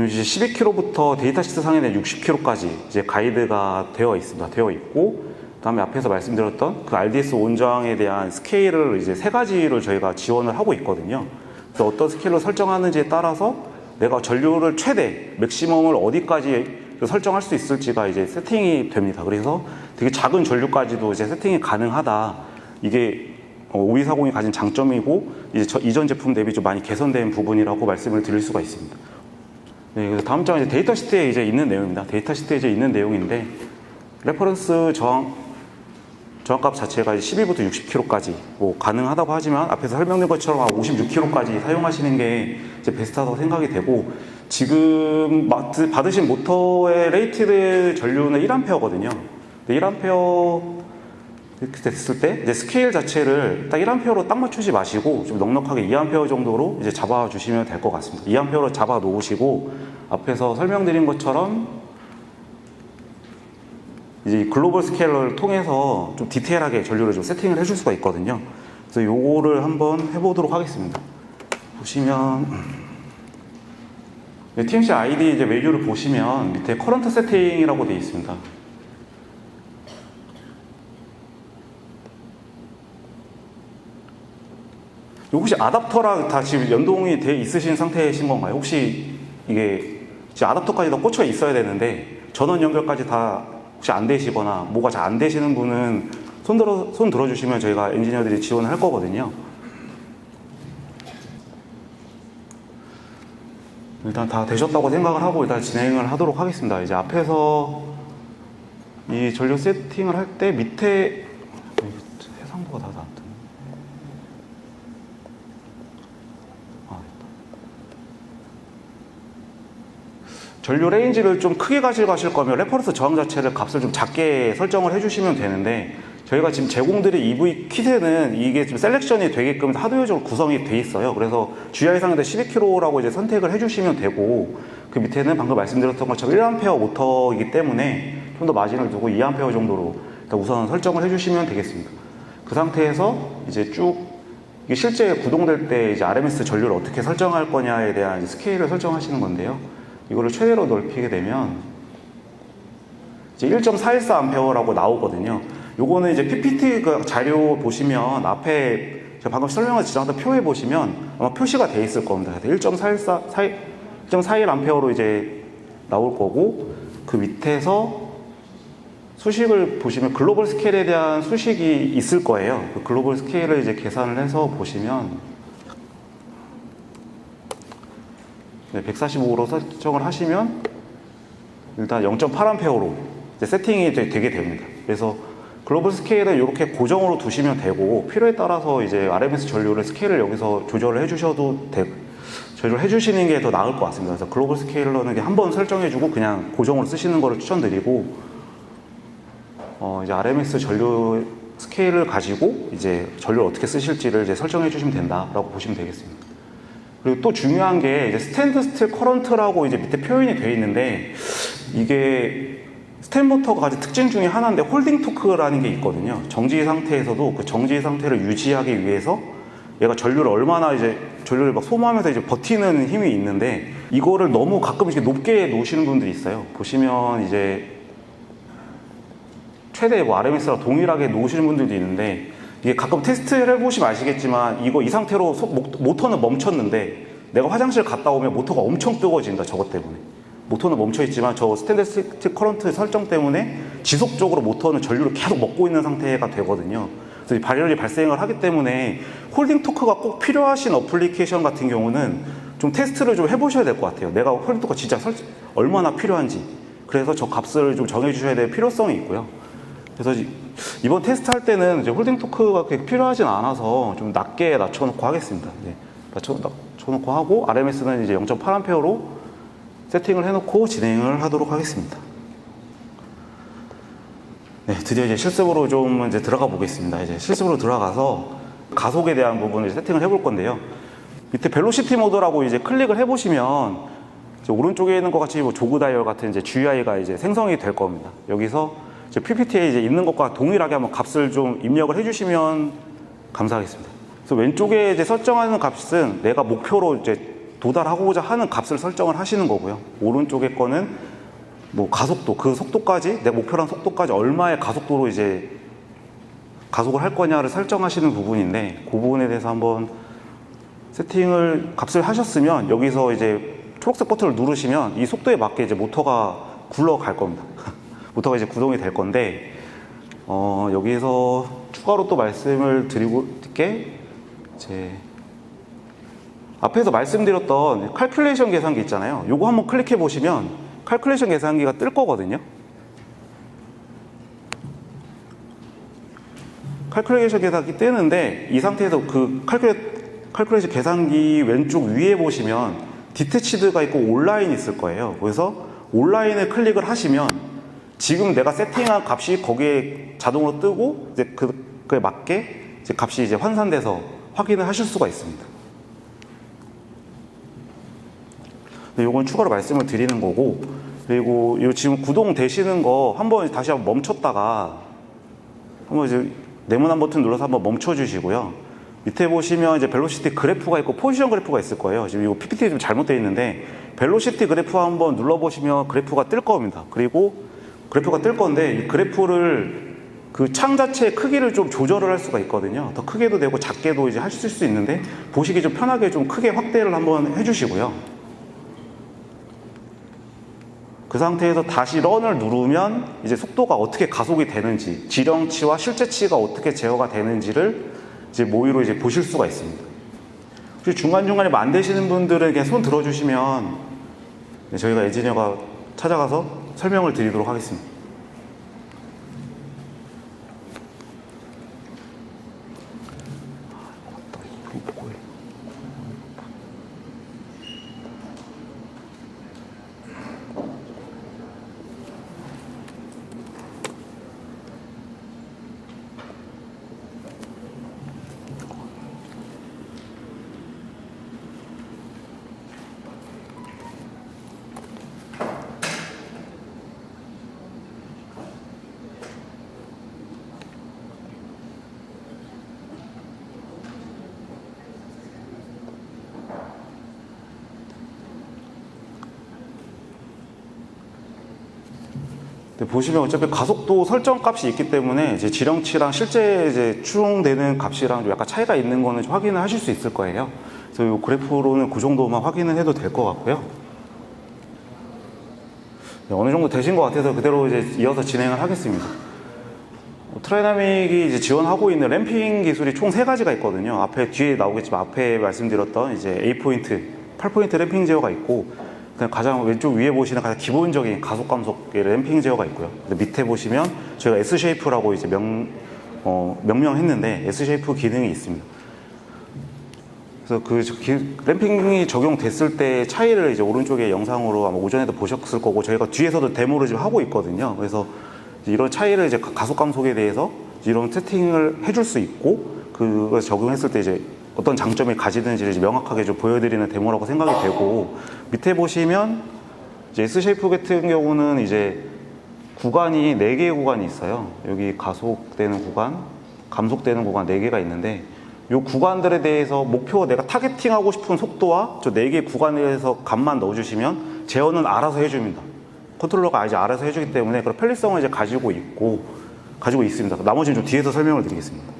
이제 12km부터 데이터시트 상에는 60km까지 이제 가이드가 되어 있습니다. 되어 있고, 그다음에 앞에서 말씀드렸던 그 RDS 온 저항에 대한 스케일을 이제 세 가지를 저희가 지원을 하고 있거든요. 그래서 어떤 스케일로 설정하는지에 따라서 내가 전류를 최대 맥시멈을 어디까지 설정할 수 있을지가 이제 세팅이 됩니다. 그래서 되게 작은 전류까지도 이제 세팅이 가능하다. 이게 5240이 가진 장점이고 이제 이전 제품 대비 좀 많이 개선된 부분이라고 말씀을 드릴 수가 있습니다. 네, 그래서 다음 장은 이제 데이터 시트에 이제 있는 내용입니다. 데이터 시트에 이제 있는 내용인데 레퍼런스 저항값 자체가 12부터 60km까지 뭐 가능하다고 하지만 앞에서 설명드린 것처럼 56km까지 사용하시는 게 이제 베스트하다고 생각이 되고, 지금 받으신 모터의 레이티드 전류는 1A거든요. 1A 이렇게 됐을 때 이제 스케일 자체를 딱 1A로 딱 맞추지 마시고 좀 넉넉하게 2A 정도로 이제 잡아주시면 될 것 같습니다. 2A로 잡아 놓으시고 앞에서 설명드린 것처럼 이제 글로벌 스케일러를 통해서 좀 디테일하게 전류를 좀 세팅을 해줄 수가 있거든요. 그래서 요거를 한번 해보도록 하겠습니다. 보시면 TMC ID 이제 메뉴를 보시면 밑에 커런트 세팅이라고 되어 있습니다. 혹시 아답터랑 다 지금 연동이 돼 있으신 상태이신 건가요? 혹시 이게 지금 아답터까지 다 꽂혀 있어야 되는데 전원 연결까지 다 혹시 안 되시거나 뭐가 잘 안 되시는 분은 손 들어주시면 저희가 엔지니어들이 지원을 할 거거든요. 일단 다 되셨다고 생각을 하고 일단 진행을 하도록 하겠습니다. 이제 앞에서 이 전류 세팅을 할 때 밑에 해상도가 다 안 뜨네. 전류 레인지를 좀 크게 가실 거면 레퍼런스 저항 자체를 값을 좀 작게 설정을 해주시면 되는데, 저희가 지금 제공드린 EV 킷에는 이게 지금 셀렉션이 되게끔 하드웨어적으로 구성이 돼 있어요. 그래서 GI 상에다 12kg라고 이제 선택을 해주시면 되고, 그 밑에는 방금 말씀드렸던 것처럼 1A 모터이기 때문에 좀 더 마진을 두고 2A 정도로 일단 우선 설정을 해주시면 되겠습니다. 그 상태에서 이제 쭉 이게 실제 구동될 때 이제 RMS 전류를 어떻게 설정할 거냐에 대한 스케일을 설정하시는 건데요. 이거를 최대로 넓히게 되면 이제 1.414A라고 나오거든요. 요거는 이제 PPT 자료 보시면 앞에 제가 방금 설명을 지정했던 표에 보시면 아마 표시가 돼 있을 겁니다. 1.41A로 이제 나올 거고, 그 밑에서 수식을 보시면 글로벌 스케일에 대한 수식이 있을 거예요. 그 글로벌 스케일을 이제 계산을 해서 보시면 145로 설정을 하시면 일단 0.8A로 세팅이 되게 됩니다. 그래서 글로벌 스케일은 이렇게 고정으로 두시면 되고, 필요에 따라서 이제 RMS 전류를 스케일을 여기서 조절을 해주셔도 되고, 조절을 해주시는 게 더 나을 것 같습니다. 그래서 글로벌 스케일러는 한번 설정해주고 그냥 고정으로 쓰시는 거를 추천드리고, 이제 RMS 전류 스케일을 가지고 이제 전류를 어떻게 쓰실지를 이제 설정해 주시면 된다라고 보시면 되겠습니다. 그리고 또 중요한 게 이제 스탠드 스틸 커런트라고 이제 밑에 표현이 되어 있는데, 이게 스탠 모터가 가진 특징 중에 하나인데 홀딩 토크라는 게 있거든요. 정지 상태에서도 그 정지 상태를 유지하기 위해서 얘가 전류를 얼마나 이제 전류를 막 소모하면서 이제 버티는 힘이 있는데, 이거를 너무 가끔 이렇게 높게 놓으시는 분들이 있어요. 보시면 이제 최대 뭐 RMS랑 동일하게 놓으시는 분들도 있는데, 이게 가끔 테스트를 해보시면 아시겠지만 이 상태로 모터는 멈췄는데 내가 화장실 갔다 오면 모터가 엄청 뜨거워진다. 저것 때문에 모터는 멈춰있지만 저 스탠드스 스틸 커런트 설정 때문에 지속적으로 모터는 전류를 계속 먹고 있는 상태가 되거든요. 그래서 발열이 발생을 하기 때문에 홀딩 토크가 꼭 필요하신 어플리케이션 같은 경우는 좀 테스트를 좀 해보셔야 될 것 같아요. 내가 홀딩 토크가 진짜 얼마나 필요한지. 그래서 저 값을 좀 정해주셔야 될 필요성이 있고요. 그래서 이번 테스트 할 때는 이제 홀딩 토크가 그렇게 필요하진 않아서 좀 낮게 낮춰놓고 하겠습니다. 네, 낮춰놓고 하고, RMS는 이제 0.8A로 세팅을 해놓고 진행을 하도록 하겠습니다. 네, 드디어 이제 실습으로 좀 이제 들어가 보겠습니다. 이제 실습으로 들어가서 가속에 대한 부분을 세팅을 해볼 건데요. 밑에 벨로시티 모드라고 이제 클릭을 해보시면 이제 오른쪽에 있는 것 같이 뭐 조그 다이얼 같은 이제 GUI가 이제 생성이 될 겁니다. 여기서 PPT에 이제 있는 것과 동일하게 한번 값을 좀 입력을 해주시면 감사하겠습니다. 그래서 왼쪽에 이제 설정하는 값은 내가 목표로 이제 도달하고자 하는 값을 설정을 하시는 거고요. 오른쪽에 거는 뭐 가속도, 그 속도까지, 내 목표란 속도까지 얼마의 가속도로 이제 가속을 할 거냐를 설정하시는 부분인데, 그 부분에 대해서 한번 세팅을 값을 하셨으면 여기서 이제 초록색 버튼을 누르시면 이 속도에 맞게 이제 모터가 굴러갈 겁니다. 모터가 이제 구동이 될 건데, 여기에서 추가로 또 말씀을 드리고 게 이제 앞에서 말씀드렸던 칼큘레이션 계산기 있잖아요. 요거 한번 클릭해 보시면 칼큘레이션 계산기가 뜰 거거든요. 칼큘레이션 계산기 뜨는데 이 상태에서 그 칼큘레이션 계산기 왼쪽 위에 보시면 디태치드가 있고 온라인 있을 거예요. 그래서 온라인을 클릭을 하시면 지금 내가 세팅한 값이 거기에 자동으로 뜨고 이제 그에 맞게 이제 값이 이제 환산돼서 확인을 하실 수가 있습니다. 요건 추가로 말씀을 드리는 거고, 그리고 요 지금 구동되시는 거 한번 다시 한번 멈췄다가 한번 이제 네모난 버튼 눌러서 한번 멈춰 주시고요. 밑에 보시면 이제 벨로시티 그래프가 있고 포지션 그래프가 있을 거예요. 지금 이거 PPT 좀 잘못되어 있는데 벨로시티 그래프 한번 눌러보시면 그래프가 뜰 겁니다. 그리고 그래프가 뜰 건데 이 그래프를 그 창 자체의 크기를 좀 조절을 할 수가 있거든요. 더 크게도 되고 작게도 이제 하실 수 있는데 보시기 좀 편하게 좀 크게 확대를 한번 해주시고요. 그 상태에서 다시 런을 누르면 이제 속도가 어떻게 가속이 되는지, 지령치와 실제치가 어떻게 제어가 되는지를 이제 모의로 이제 보실 수가 있습니다. 혹시 중간중간에 만드시는 분들은 그냥 손 들어주시면 저희가 엔지니어가 찾아가서 설명을 드리도록 하겠습니다. 보시면 어차피 가속도 설정 값이 있기 때문에 이제 지령치랑 실제 이제 추정되는 값이랑 좀 약간 차이가 있는 거는 좀 확인을 하실 수 있을 거예요. 그래서 이 그래프로는 그 정도만 확인을 해도 될 것 같고요. 네, 어느 정도 되신 것 같아서 그대로 이제 이어서 진행을 하겠습니다. 트라이나믹이 이제 지원하고 있는 램핑 기술이 총 3가지가 있거든요. 뒤에 나오겠지만 앞에 말씀드렸던 이제 A포인트, 8포인트 램핑 제어가 있고, 가장 왼쪽 위에 보시는 가장 기본적인 가속 감속의 램핑 제어가 있고요. 밑에 보시면 저희가 S-쉐이프라고 이제 명명했는데 S-쉐이프 기능이 있습니다. 그래서 그 램핑이 적용됐을 때 차이를 이제 오른쪽에 영상으로 아마 오전에도 보셨을 거고 저희가 뒤에서도 데모를 지금 하고 있거든요. 그래서 이런 차이를 이제 가속 감속에 대해서 이런 세팅을 해줄 수 있고 그걸 적용했을 때 이제 어떤 장점이 가지는지를 이제 명확하게 좀 보여드리는 데모라고 생각이 되고, 밑에 보시면 이제 S-쉐이프 같은 경우는 이제 구간이 4개의 구간이 있어요. 여기 가속되는 구간, 감속되는 구간 4개가 있는데 이 구간들에 대해서 목표 내가 타겟팅하고 싶은 속도와 저 4개의 구간에서 값만 넣어주시면 제어는 알아서 해줍니다. 컨트롤러가 이제 알아서 해주기 때문에 그런 편리성을 이제 가지고 있습니다. 나머지는 좀 뒤에서 설명을 드리겠습니다.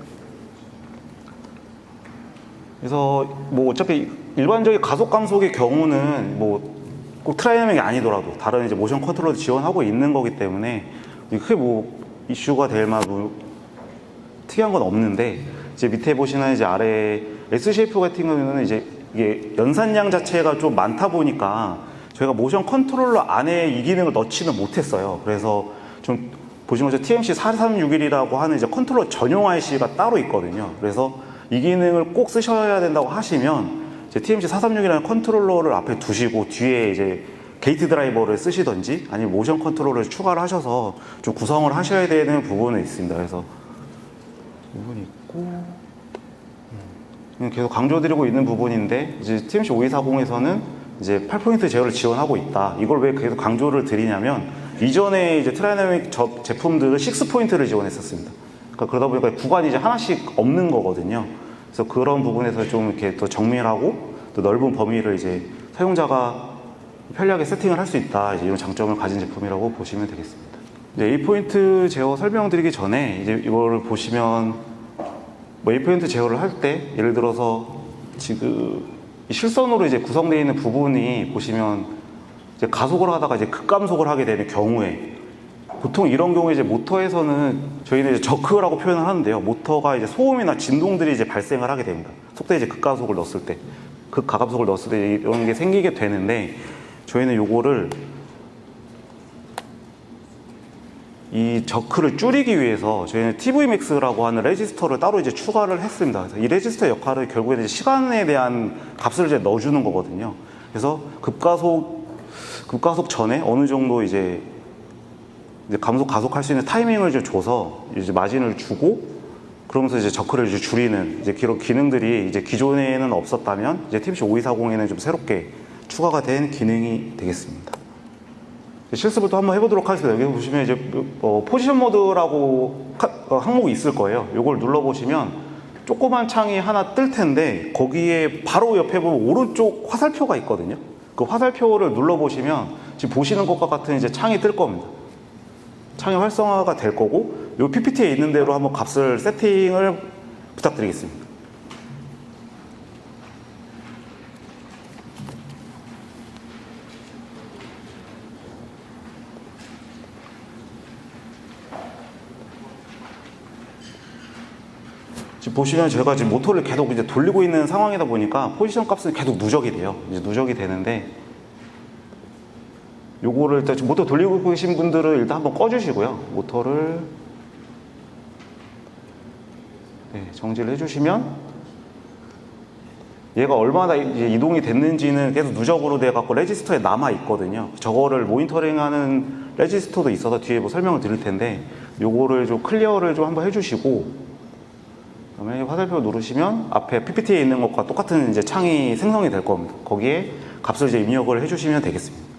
그래서 뭐 어차피 일반적인 가속 감속의 경우는 뭐 꼭 트라이나믹이 아니더라도 다른 이제 모션 컨트롤도 지원하고 있는 거기 때문에 크게 뭐 이슈가 될 만한 특이한 건 없는데, 이제 밑에 보시는 이제 아래 S-쉐이프 같은 경우는 이제 이게 연산량 자체가 좀 많다 보니까 저희가 모션 컨트롤러 안에 이 기능을 넣지는 못했어요. 그래서 좀 보시면 TMC 4361이라고 하는 이제 컨트롤러 전용 IC가 따로 있거든요. 그래서 이 기능을 꼭 쓰셔야 된다고 하시면 이제 TMC 436이라는 컨트롤러를 앞에 두시고 뒤에 이제 게이트 드라이버를 쓰시던지 아니면 모션 컨트롤러를 추가를 하셔서 좀 구성을 하셔야 되는 부분은 있습니다. 그래서 부분이 있고 계속 강조드리고 있는 부분인데 이제 TMC 5240에서는 이제 8포인트 제어를 지원하고 있다. 이걸 왜 계속 강조를 드리냐면 이전에 이제 트라이나믹 제품들은 6포인트를 지원했었습니다. 그러다 보니까 구간이 이제 하나씩 없는 거거든요. 그래서 그런 부분에서 좀 이렇게 또 정밀하고 또 넓은 범위를 이제 사용자가 편리하게 세팅을 할 수 있다. 이제 이런 장점을 가진 제품이라고 보시면 되겠습니다. 이제 A포인트 제어 설명드리기 전에 이제 이거를 보시면 뭐 A포인트 제어를 할 때 예를 들어서 지금 실선으로 이제 구성되어 있는 부분이 보시면 이제 가속을 하다가 이제 급감속을 하게 되는 경우에 보통 이런 경우에 이제 모터에서는 저희는 이제 저크라고 표현을 하는데요. 모터가 이제 소음이나 진동들이 이제 발생을 하게 됩니다. 속도에 이제 극가속을 넣었을 때, 극가감속을 넣었을 때 이런 게 생기게 되는데, 저희는 요거를 이 저크를 줄이기 위해서 저희는 TVMAX라고 하는 레지스터를 따로 이제 추가를 했습니다. 그래서 이 레지스터의 역할은 결국에는 이제 시간에 대한 값을 이제 넣어주는 거거든요. 그래서 급가속 전에 어느 정도 이제 가속할 수 있는 타이밍을 좀 줘서 이제 마진을 주고, 그러면서 이제 저크를 이제 줄이는 이제 그런 기능들이 이제 기존에는 없었다면 이제 TMC 52440에는 좀 새롭게 추가가 된 기능이 되겠습니다. 실습을 또 한번 해보도록 하겠습니다. 여기 보시면 이제 포지션 모드라고 항목이 있을 거예요. 이걸 눌러보시면 조그만 창이 하나 뜰 텐데, 거기에 바로 옆에 보면 오른쪽 화살표가 있거든요. 그 화살표를 눌러보시면 지금 보시는 것과 같은 이제 창이 뜰 겁니다. 창이 활성화가 될 거고, 이 PPT에 있는 대로 한번 값을 세팅을 부탁드리겠습니다. 지금 보시면 제가 지금 모터를 계속 이제 돌리고 있는 상황이다 보니까 포지션 값은 계속 누적이 돼요. 이제 누적이 되는데, 요거를 일단 지금 모터 돌리고 계신 분들은 일단 한번 꺼주시고요. 모터를 정지를 해주시면 얘가 얼마나 이제 이동이 됐는지는 계속 누적으로 돼갖고 레지스터에 남아 있거든요. 저거를 모니터링하는 레지스터도 있어서 뒤에 뭐 설명을 드릴 텐데, 요거를 좀 클리어를 좀 한번 해주시고, 그다음에 화살표 누르시면 앞에 PPT에 있는 것과 똑같은 이제 창이 생성이 될 겁니다. 거기에 값을 이제 입력을 해주시면 되겠습니다.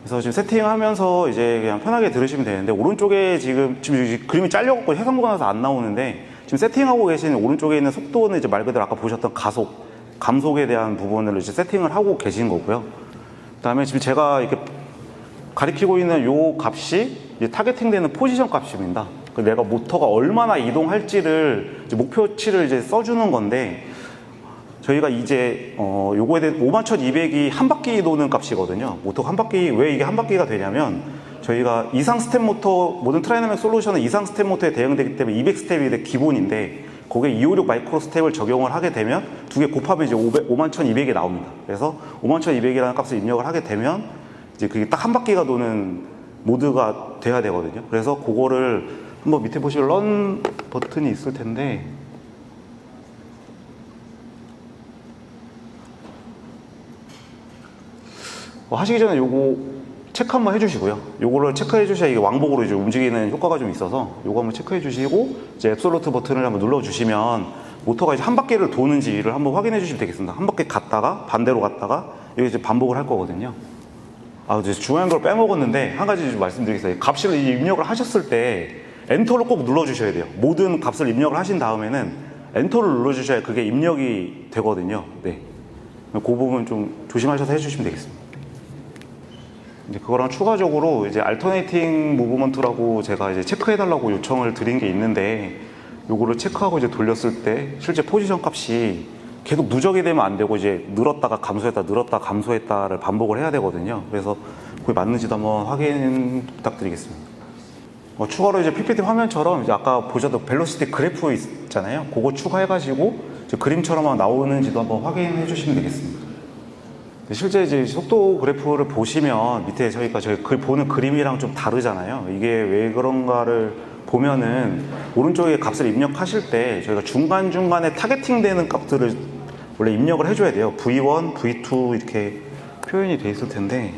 그래서 지금 세팅하면서 이제 그냥 편하게 들으시면 되는데, 오른쪽에 지금 그림이 잘려갖고 해상도가 나서 안 나오는데, 지금 세팅하고 계신 오른쪽에 있는 속도는 이제 말 그대로 아까 보셨던 감속에 대한 부분을 이제 세팅을 하고 계신 거고요. 그 다음에 지금 제가 이렇게 가리키고 있는 요 값이 이제 타겟팅 되는 포지션 값입니다. 내가 모터가 얼마나 이동할지를 이제 목표치를 이제 써주는 건데, 저희가 이제 요거에 대해 51,200이 한 바퀴 도는 값이거든요. 모터가 한 바퀴, 왜 이게 한 바퀴가 되냐면, 저희가 이상 스텝 모터, 모든 트라이나믹 솔루션은 이상 스텝 모터에 대응되기 때문에 200스텝이 기본인데, 거기에 256 마이크로 스텝을 적용을 하게 되면 두 개 곱하면 이제 51,200이 나옵니다. 그래서 51,200이라는 값을 입력을 하게 되면 이제 그게 딱 한 바퀴가 도는 모드가 돼야 되거든요. 그래서 그거를 한번 밑에 보시면 런 버튼이 있을 텐데, 하시기 전에 요거 체크 한번 해주시고요. 요거를 체크해 주셔야 이게 왕복으로 이제 움직이는 효과가 좀 있어서 요거 한번 체크해 주시고, 이제 앱솔루트 버튼을 한번 눌러 주시면 모터가 이제 한 바퀴를 도는지를 한번 확인해 주시면 되겠습니다. 한 바퀴 갔다가 반대로 갔다가 여기 이제 반복을 할 거거든요. 이제 중요한 걸 빼먹었는데 한 가지 좀 말씀드리겠습니다. 값을 입력을 하셨을 때 엔터를 꼭 눌러 주셔야 돼요. 모든 값을 입력을 하신 다음에는 엔터를 눌러 주셔야 그게 입력이 되거든요. 네. 그 부분 좀 조심하셔서 해주시면 되겠습니다. 이제 그거랑 추가적으로 이제 알터네이팅 무브먼트라고 제가 이제 체크해달라고 요청을 드린 게 있는데, 요거를 체크하고 이제 돌렸을 때 실제 포지션 값이 계속 누적이 되면 안 되고 이제 늘었다가 감소했다, 늘었다 감소했다를 반복을 해야 되거든요. 그래서 그게 맞는지도 한번 확인 부탁드리겠습니다. 추가로 이제 PPT 화면처럼 이제 아까 보셨던 벨로시티 그래프 있잖아요. 그거 추가해가지고 이제 그림처럼 나오는지도 한번 확인해 주시면 되겠습니다. 실제 이제 속도 그래프를 보시면 밑에 저희 보는 그림이랑 좀 다르잖아요. 이게 왜 그런가를 보면은 오른쪽에 값을 입력하실 때 저희가 중간중간에 타겟팅 되는 값들을 원래 입력을 해줘야 돼요. V1, V2 이렇게 표현이 돼 있을 텐데,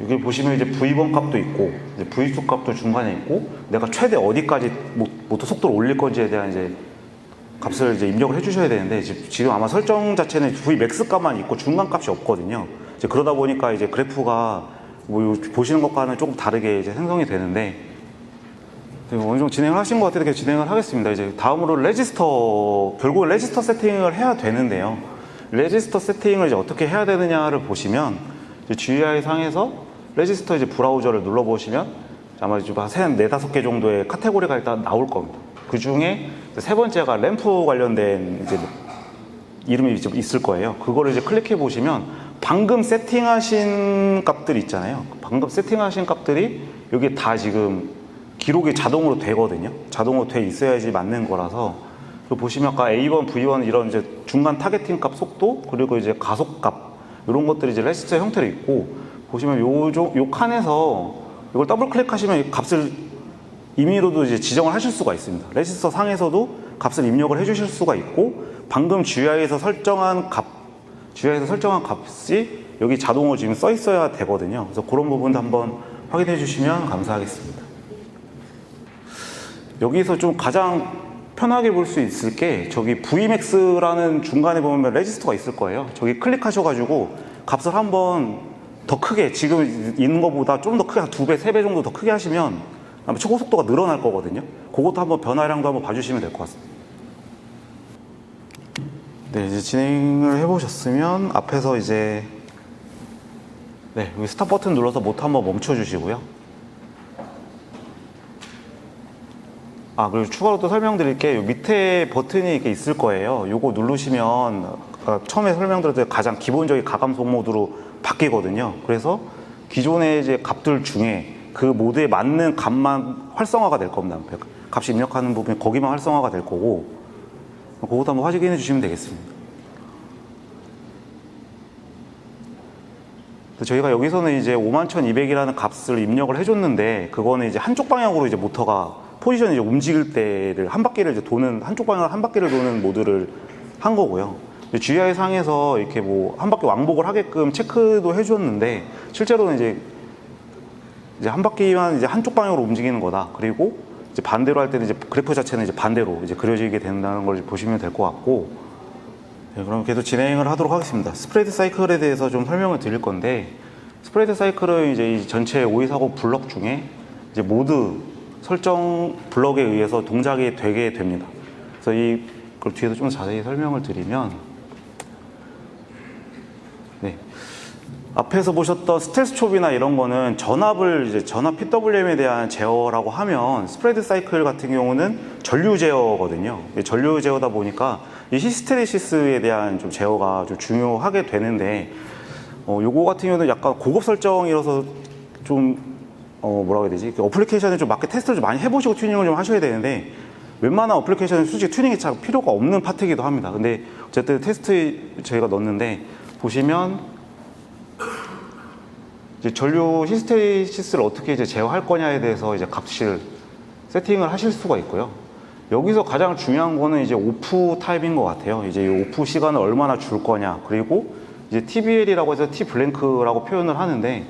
여기 보시면 이제 V1 값도 있고, 이제 V2 값도 중간에 있고, 내가 최대 어디까지 모터 속도를 올릴 건지에 대한 이제 값을 이제 입력을 해주셔야 되는데, 지금 아마 설정 자체는 Vmax 값만 있고 중간 값이 없거든요. 이제 그러다 보니까 이제 그래프가 뭐 보시는 것과는 조금 다르게 이제 생성이 되는데, 어느 정도 진행을 하신 것 같아서 진행을 하겠습니다. 이제 다음으로 결국은 레지스터 세팅을 해야 되는데요. 레지스터 세팅을 이제 어떻게 해야 되느냐를 보시면 GUI 상에서 레지스터 이제 브라우저를 눌러보시면 아마 좀 한 4-5개 정도의 카테고리가 일단 나올 겁니다. 그 중에 세 번째가 램프 관련된 이제 이름이 좀 있을 거예요. 그거를 이제 클릭해 보시면 방금 세팅하신 값들 있잖아요. 방금 세팅하신 값들이 여기 다 지금 기록이 자동으로 되거든요. 자동으로 돼 있어야지 맞는 거라서 보시면 아까 A1, V1 이런 이제 중간 타겟팅 값 속도 그리고 이제 가속 값 이런 것들이 이제 레지스터 형태로 있고 보시면 요 칸에서 이걸 더블 클릭하시면 이 값을 임의로도 이제 지정을 하실 수가 있습니다. 레지스터 상에서도 값을 입력을 해주실 수가 있고 방금 GUI에서 설정한 값이 여기 자동으로 지금 써 있어야 되거든요. 그래서 그런 부분도 한번 확인해 주시면 감사하겠습니다. 여기서 좀 가장 편하게 볼 수 있을 게 저기 Vmax라는 중간에 보면 레지스터가 있을 거예요. 저기 클릭하셔가지고 값을 한번 더 크게 지금 있는 것보다 좀 더 크게 한 2배, 3배 정도 더 크게 하시면 아마 초고 속도가 늘어날 거거든요. 그것도 한번 변화량도 한번 봐주시면 될 것 같습니다. 네, 이제 진행을 해보셨으면 앞에서 이제 여기 스탑 버튼 눌러서 모터 한번 멈춰 주시고요. 그리고 추가로 또 설명드릴 게 밑에 버튼이 이렇게 있을 거예요. 요거 누르시면 처음에 설명드렸던 가장 기본적인 가감속 모드로 바뀌거든요. 그래서 기존의 이제 값들 중에 그 모드에 맞는 값만 활성화가 될 겁니다. 값이 입력하는 부분 거기만 활성화가 될 거고 그것도 한번 확인해 주시면 되겠습니다. 저희가 여기서는 이제 51,200이라는 값을 입력을 해줬는데 그거는 이제 한쪽 방향으로 이제 모터가 포지션이 이제 움직일 때를 한 바퀴를 이제 도는 한쪽 방향으로 한 바퀴를 도는 모드를 한 거고요. GUI 상에서 이렇게 뭐 한 바퀴 왕복을 하게끔 체크도 해줬는데 실제로는 이제 한 바퀴만 이제 한쪽 방향으로 움직이는 거다. 그리고 이제 반대로 할 때는 이제 그래프 자체는 이제 반대로 이제 그려지게 된다는 걸 보시면 될 것 같고. 그럼 계속 진행을 하도록 하겠습니다. 스프레드 사이클에 대해서 좀 설명을 드릴 건데 스프레드 사이클은 이제 이 전체 5240 블럭 중에 이제 모드 설정 블럭에 의해서 동작이 되게 됩니다. 그래서 그걸 뒤에서 좀 자세히 설명을 드리면 앞에서 보셨던 스텔스 촉이나 이런 거는 전압을 이제 전압 PWM에 대한 제어라고 하면 스프레드 사이클 같은 경우는 전류 제어거든요. 전류 제어다 보니까 이 히스테리시스에 대한 좀 제어가 좀 중요하게 되는데 요거 같은 경우는 약간 고급 설정이라서 좀 뭐라고 해야 되지? 어플리케이션에 좀 맞게 테스트를 좀 많이 해보시고 튜닝을 좀 하셔야 되는데 웬만한 어플리케이션은 솔직히 튜닝이 잘 필요가 없는 파트이기도 합니다. 근데 어쨌든 테스트에 저희가 넣었는데 보시면 이제 전류 히스테리시스를 어떻게 이제 제어할 거냐에 대해서 이제 값을 세팅을 하실 수가 있고요. 여기서 가장 중요한 거는 이제 오프 타입인 것 같아요. 이제 이 오프 시간을 얼마나 줄 거냐. 그리고 이제 TBL이라고 해서 T 블랭크라고 표현을 하는데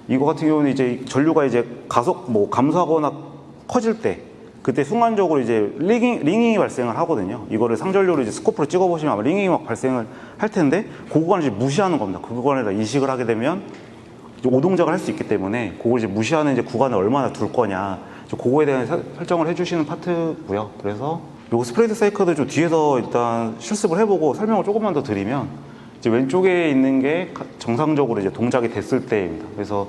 이거 같은 경우는 이제 전류가 이제 감소하거나 커질 때 그때 순간적으로 이제 링잉이 발생을 하거든요. 이거를 상전류로 이제 스코프로 찍어보시면 아마 링잉이 막 발생을 할 텐데 그 구간을 이제 무시하는 겁니다. 그 구간에다 이식을 하게 되면 이제 오동작을 할 수 있기 때문에 그걸 이제 무시하는 이제 구간을 얼마나 둘 거냐. 그거에 대한 설정을 해주시는 파트고요. 그래서 요 스프레드 사이클도 좀 뒤에서 일단 실습을 해보고 설명을 조금만 더 드리면 이제 왼쪽에 있는 게 정상적으로 이제 동작이 됐을 때입니다. 그래서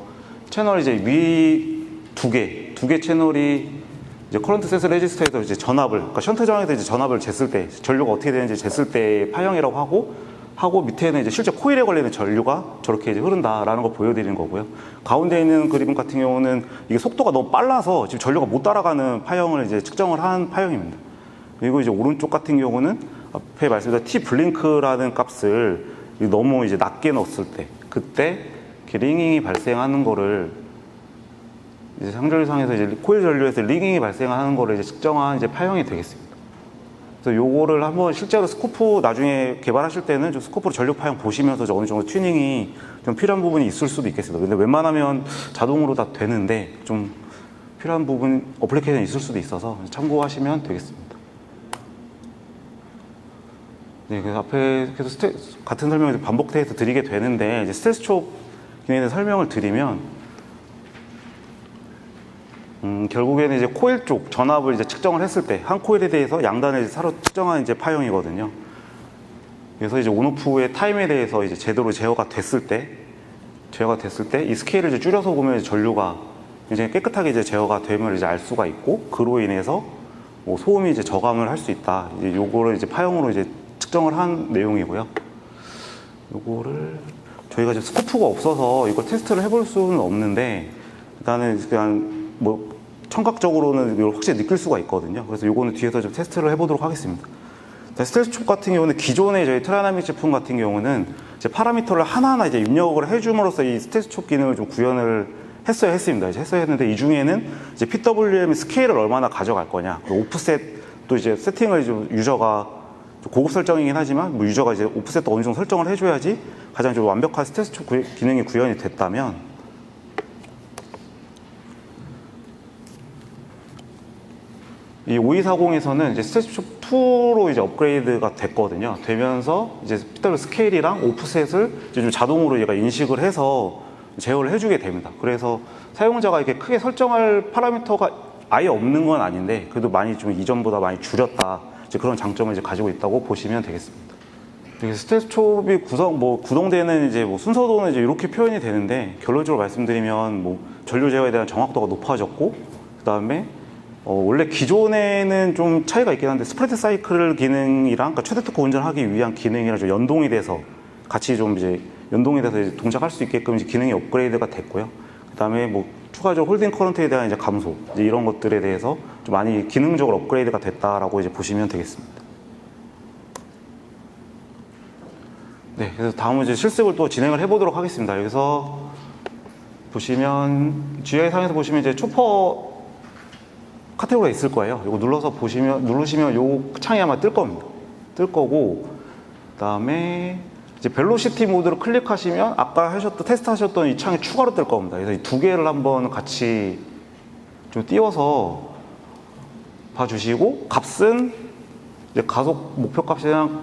채널 이제 위 두 개 채널이 이제 커런트 세스 레지스터에서 이제 전압을, 그러니까 션트 저항에서 이제 전압을 쟀을 때, 전류가 어떻게 되는지 쟀을 때 파형이라고 하고 밑에는 이제 실제 코일에 걸리는 전류가 저렇게 이제 흐른다라는 걸 보여드리는 거고요. 가운데 있는 그림 같은 경우는 이게 속도가 너무 빨라서 지금 전류가 못 따라가는 파형을 이제 측정을 한 파형입니다. 그리고 이제 오른쪽 같은 경우는 앞에 말씀드린 T 블링크라는 값을 너무 이제 낮게 넣었을 때, 그때 링잉이 발생하는 거를 이제 상전류상에서 이제 코일 전류에서 링잉이 발생하는 거를 이제 측정한 이제 파형이 되겠습니다. 그래서 요거를 한번 실제로 스코프 나중에 개발하실 때는 좀 스코프로 전류 파형 보시면서 어느 정도 튜닝이 좀 필요한 부분이 있을 수도 있겠습니다. 근데 웬만하면 자동으로 다 되는데 좀 필요한 부분 어플리케이션이 있을 수도 있어서 참고하시면 되겠습니다. 네, 그래서 앞에 계속 같은 설명을 반복해서 드리게 되는데 이제 스텔스 촉 기능에 대해서 설명을 드리면 결국에는 이제 코일 쪽 전압을 이제 측정을 했을 때 한 코일에 대해서 양단을 서로 측정한 이제 파형이거든요. 그래서 이제 온오프의 타임에 대해서 이제 제대로 제어가 됐을 때 이 스케일을 이제 줄여서 보면 이제 전류가 굉장히 깨끗하게 이제 제어가 되면 이제 알 수가 있고, 그로 인해서 뭐 소음이 이제 저감을 할 수 있다. 이제 요거를 이제 파형으로 이제 측정을 한 내용이고요. 요거를 저희가 지금 스코프가 없어서 이거 테스트를 해볼 수는 없는데, 일단은 그냥 뭐 청각적으로는 이걸 확실히 느낄 수가 있거든요. 그래서 요거는 뒤에서 좀 테스트를 해보도록 하겠습니다. 스텔스촉 같은 경우는 기존의 저희 트라이나믹 제품 같은 경우는 이제 파라미터를 하나하나 이제 입력을 해줌으로써 이 스텔스촉 기능을 좀 구현을 했습니다. 이제 했는데 이 중에는 이제 PWM 스케일을 얼마나 가져갈 거냐, 오프셋도 이제 세팅을 좀 유저가 고급 설정이긴 하지만 뭐 유저가 이제 오프셋도 어느 정도 설정을 해줘야지 가장 좀 완벽한 스텔스촉 기능이 구현이 됐다면, 이 5240에서는 이제 스텔스촉 2로 이제 업그레이드가 됐거든요. 되면서 이제 PW 스케일이랑 오프셋을 이제 좀 자동으로 얘가 인식을 해서 제어를 해주게 됩니다. 그래서 사용자가 이렇게 크게 설정할 파라미터가 아예 없는 건 아닌데, 그래도 많이 좀 이전보다 많이 줄였다. 이제 그런 장점을 이제 가지고 있다고 보시면 되겠습니다. 스텔스촉이 구동되는 이제 뭐 순서도는 이제 이렇게 표현이 되는데, 결론적으로 말씀드리면 뭐 전류 제어에 대한 정확도가 높아졌고, 그 다음에 원래 기존에는 좀 차이가 있긴 한데 스프레드 사이클 기능이랑, 그러니까 최대 토크 운전하기 위한 기능이랑 좀 연동이 돼서 같이 좀 이제 연동이 돼서 이제 동작할 수 있게끔 이제 기능이 업그레이드가 됐고요. 그 다음에 뭐 추가적으로 홀딩 커런트에 대한 이제 감소, 이제 이런 것들에 대해서 좀 많이 기능적으로 업그레이드가 됐다라고 이제 보시면 되겠습니다. 네, 그래서 다음은 이제 실습을 또 진행을 해보도록 하겠습니다. 여기서 보시면 GUI 상에서 보시면 이제 초퍼 카테고리가 있을 거예요. 이거 누르시면 요 창이 아마 뜰 겁니다. 뜰 거고, 그 다음에 이제 벨로시티 모드를 클릭하시면 아까 테스트 하셨던 이 창이 추가로 뜰 겁니다. 그래서 이 두 개를 한번 같이 좀 띄워서 봐주시고, 값은 이제 가속 목표 값이랑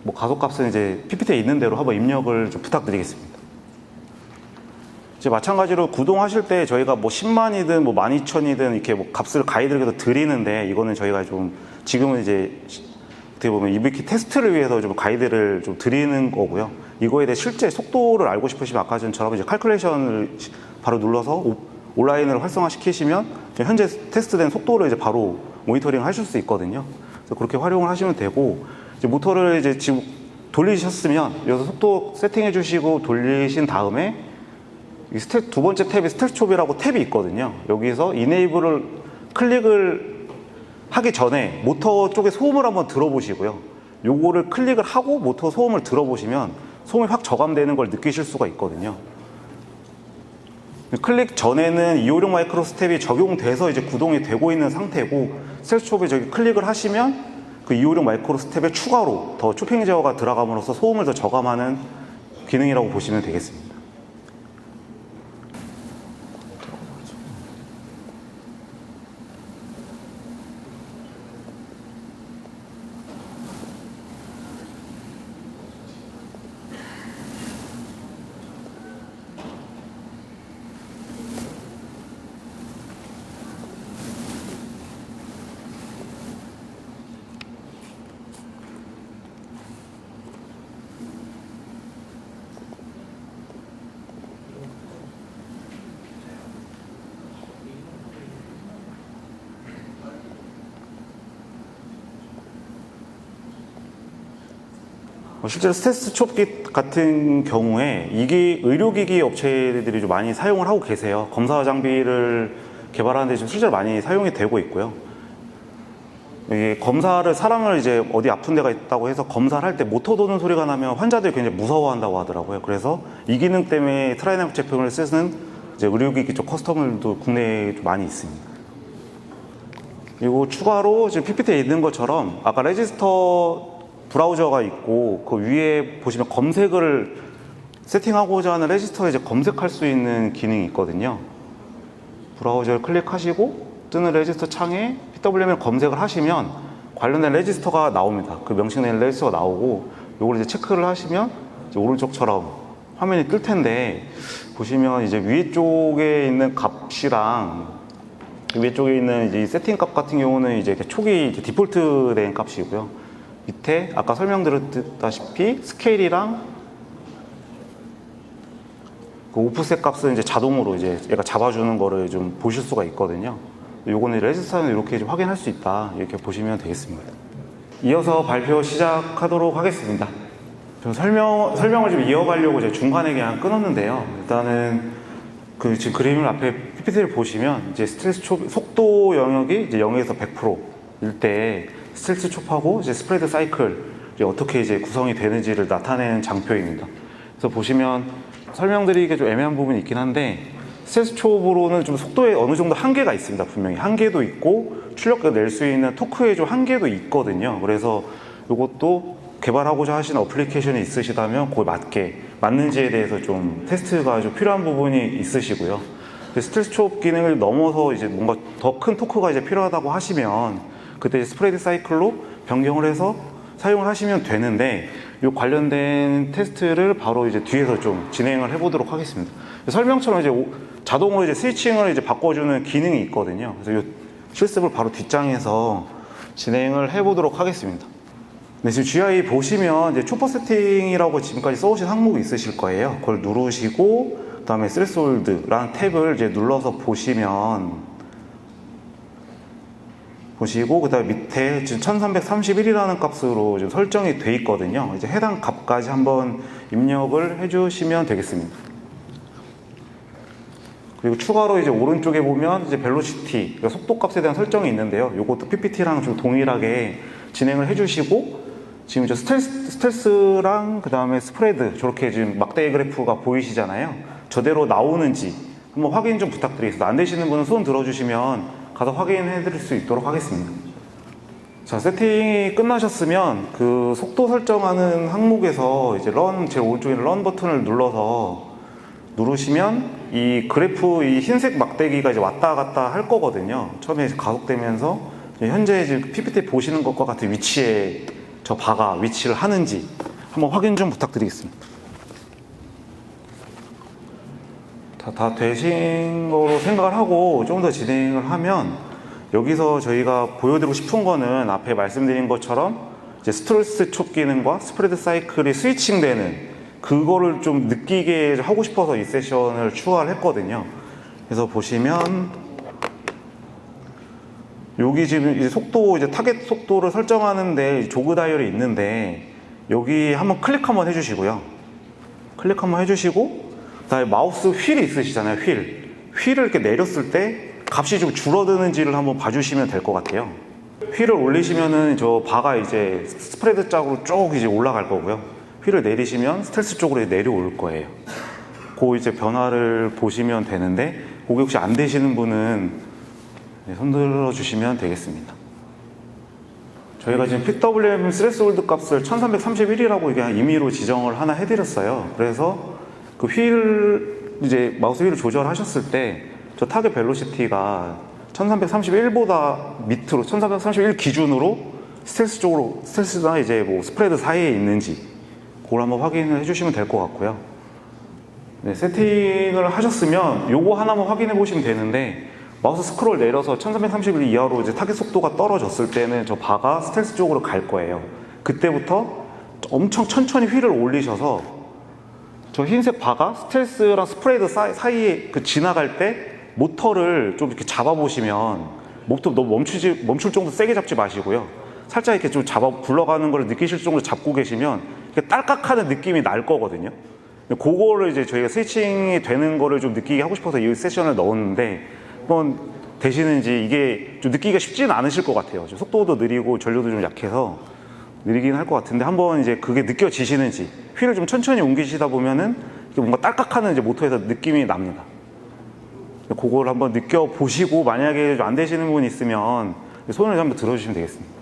뭐 가속 값은 이제 PPT에 있는 대로 한번 입력을 좀 부탁드리겠습니다. 이제 마찬가지로 구동하실 때 저희가 뭐 10만이든 뭐 12,000이든 이렇게 뭐 값을 가이드를 드리는데, 이거는 저희가 좀 지금은 이제 어떻게 보면 EVK 테스트를 위해서 좀 가이드를 좀 드리는 거고요. 이거에 대해 실제 속도를 알고 싶으시면 아까 전처럼 이제 칼큘레이션을 바로 눌러서 온라인을 활성화시키시면 현재 테스트된 속도를 이제 바로 모니터링 하실 수 있거든요. 그래서 그렇게 활용을 하시면 되고, 이제 모터를 이제 지금 돌리셨으면 여기서 속도 세팅해 주시고 돌리신 다음에 이 두 번째 탭이 스텔스촉이라고 탭이 있거든요. 여기서 이네이블을 클릭을 하기 전에 모터 쪽에 소음을 한번 들어보시고요. 요거를 클릭을 하고 모터 소음을 들어보시면 소음이 확 저감되는 걸 느끼실 수가 있거든요. 클릭 전에는 256 마이크로 스텝이 적용돼서 이제 구동이 되고 있는 상태고, 스텔스촉에 저기 클릭을 하시면 그 256 마이크로 스텝에 추가로 더 초핑 제어가 들어감으로써 소음을 더 저감하는 기능이라고 보시면 되겠습니다. 실제로 스텔스촉 같은 경우에 이게 의료기기 업체들이 좀 많이 사용을 하고 계세요. 검사 장비를 개발하는 데 좀 실제로 많이 사용이 되고 있고요. 이게 검사를 사람을 이제 어디 아픈 데가 있다고 해서 검사를 할 때 모터 도는 소리가 나면 환자들이 굉장히 무서워한다고 하더라고요. 그래서 이 기능 때문에 트라이나믹 제품을 쓰는 이제 의료기기 쪽 커스터머들도 국내에 좀 많이 있습니다. 그리고 추가로 지금 PPT에 있는 것처럼 아까 레지스터 브라우저가 있고 그 위에 보시면 검색을 세팅하고자 하는 레지스터에 이제 검색할 수 있는 기능이 있거든요. 브라우저를 클릭하시고 뜨는 레지스터 창에 PWM을 검색을 하시면 관련된 레지스터가 나옵니다. 그 명칭된 레지스터가 나오고 요걸 이제 체크를 하시면 이제 오른쪽처럼 화면이 뜰 텐데, 보시면 이제 위에 쪽에 있는 값이랑 위에 쪽에 있는 이제 세팅 값 같은 경우는 이제 초기 이제 디폴트 된 값이고요. 밑에 아까 설명드렸다시피 스케일이랑 그 오프셋 값은 이제 자동으로 이제 얘가 잡아주는 거를 좀 보실 수가 있거든요. 요거는 레지스터는 이렇게 좀 확인할 수 있다, 이렇게 보시면 되겠습니다. 이어서 발표 시작하도록 하겠습니다. 좀 설명을 좀 이어가려고 제가 중간에 그냥 끊었는데요. 일단은 그 지금 그림을 앞에 PPT를 보시면 이제 스트레스 촉 속도 영역이 이제 0에서 100%일 때 스트레스 촉하고 이제 스프레드 사이클 이제 어떻게 이제 구성이 되는지를 나타내는 장표입니다. 그래서 보시면 설명드리기 좀 애매한 부분이 있긴 한데, 스트레스 촉으로는 좀 속도에 어느 정도 한계가 있습니다. 분명히 한계도 있고 출력가 낼 수 있는 토크에 좀 한계도 있거든요. 그래서 이것도 개발하고자 하시는 어플리케이션이 있으시다면 그에 맞는지에 대해서 좀 테스트가 좀 필요한 부분이 있으시고요. 스트레스 촉 기능을 넘어서 이제 뭔가 더 큰 토크가 이제 필요하다고 하시면 그때 스프레드 사이클로 변경을 해서 사용을 하시면 되는데, 이 관련된 테스트를 바로 이제 뒤에서 좀 진행을 해보도록 하겠습니다. 설명처럼 이제 자동으로 이제 스위칭을 이제 바꿔주는 기능이 있거든요. 그래서 이 실습을 바로 뒷장에서 진행을 해보도록 하겠습니다. 네, 지금 GUI 보시면 이제 초퍼 세팅이라고 지금까지 써오신 항목이 있으실 거예요. 그걸 누르시고 그다음에 스레스홀드라는 탭을 이제 눌러서 보시고 그다음에 밑에 지금 1331이라는 값으로 지금 설정이 돼 있거든요. 이제 해당 값까지 한번 입력을 해주시면 되겠습니다. 그리고 추가로 이제 오른쪽에 보면 이제 벨로시티, 그러니까 속도 값에 대한 설정이 있는데요. 이것도 PPT랑 좀 동일하게 진행을 해주시고, 지금 이제 스텔스랑 그 다음에 스프레드 저렇게 지금 막대기 그래프가 보이시잖아요. 저대로 나오는지 한번 확인 좀 부탁드리겠습니다. 안 되시는 분은 손 들어주시면 가서 확인해 드릴 수 있도록 하겠습니다. 자, 세팅이 끝나셨으면 그 속도 설정하는 항목에서 이제 제일 오른쪽에 있는 런 버튼을 누르시면 이 그래프, 이 흰색 막대기가 이제 왔다 갔다 할 거거든요. 처음에 가속되면서 현재 지금 PPT 보시는 것과 같은 위치에 저 바가 위치를 하는지 한번 확인 좀 부탁드리겠습니다. 다 되신 거로 생각을 하고 조금 더 진행을 하면, 여기서 저희가 보여드리고 싶은 거는 앞에 말씀드린 것처럼 이제 스트레스 촉 기능과 스프레드 사이클이 스위칭되는 그거를 좀 느끼게 하고 싶어서 이 세션을 추가를 했거든요. 그래서 보시면 여기 지금 이제 속도, 이제 타겟 속도를 설정하는데 조그 다이얼이 있는데, 여기 한번 클릭 한번 해주시고요. 클릭 한번 해주시고, 그다음에 마우스 휠이 있으시잖아요. 휠을 이렇게 내렸을 때 값이 좀 줄어드는지를 한번 봐주시면 될 것 같아요. 휠을 올리시면은 저 바가 이제 스프레드 쪽으로 쭉 이제 올라갈 거고요. 휠을 내리시면 스텔스 쪽으로 내려올 거예요. 그 이제 변화를 보시면 되는데, 그게 혹시 안 되시는 분은 손 들어 주시면 되겠습니다. 저희가 지금 PWM 스레스홀드 값을 1331이라고 그냥 임의로 지정을 하나 해드렸어요. 그래서 그 이제 마우스 휠을 조절하셨을 때 저 타겟 벨로시티가 1331보다 밑으로 1331 기준으로 스텔스나 이제 뭐 스프레드 사이에 있는지 그걸 한번 확인을 해주시면 될 것 같고요. 네, 세팅을 하셨으면 요거 하나만 확인해 보시면 되는데, 마우스 스크롤 내려서 1331 이하로 이제 타겟 속도가 떨어졌을 때는 저 바가 스텔스 쪽으로 갈 거예요. 그때부터 엄청 천천히 휠을 올리셔서 저 흰색 바가 스텔스랑 스프레드 사이에 지나갈 때 모터를 좀 이렇게 잡아보시면, 모터 너무 멈출 정도 세게 잡지 마시고요. 살짝 이렇게 좀 굴러가는 걸 느끼실 정도로 잡고 계시면 이렇게 딸깍하는 느낌이 날 거거든요. 그거를 이제 저희가 스위칭이 되는 거를 좀 느끼게 하고 싶어서 이 세션을 넣었는데, 한번 되시는지, 이게 좀 느끼기가 쉽지는 않으실 것 같아요. 속도도 느리고 전류도 좀 약해서 느리긴 할 것 같은데, 한번 이제 그게 느껴지시는지, 휠을 좀 천천히 옮기시다 보면은 뭔가 딸깍하는 이제 모터에서 느낌이 납니다. 그걸 한번 느껴보시고, 만약에 안 되시는 분이 있으면 손을 한번 들어주시면 되겠습니다.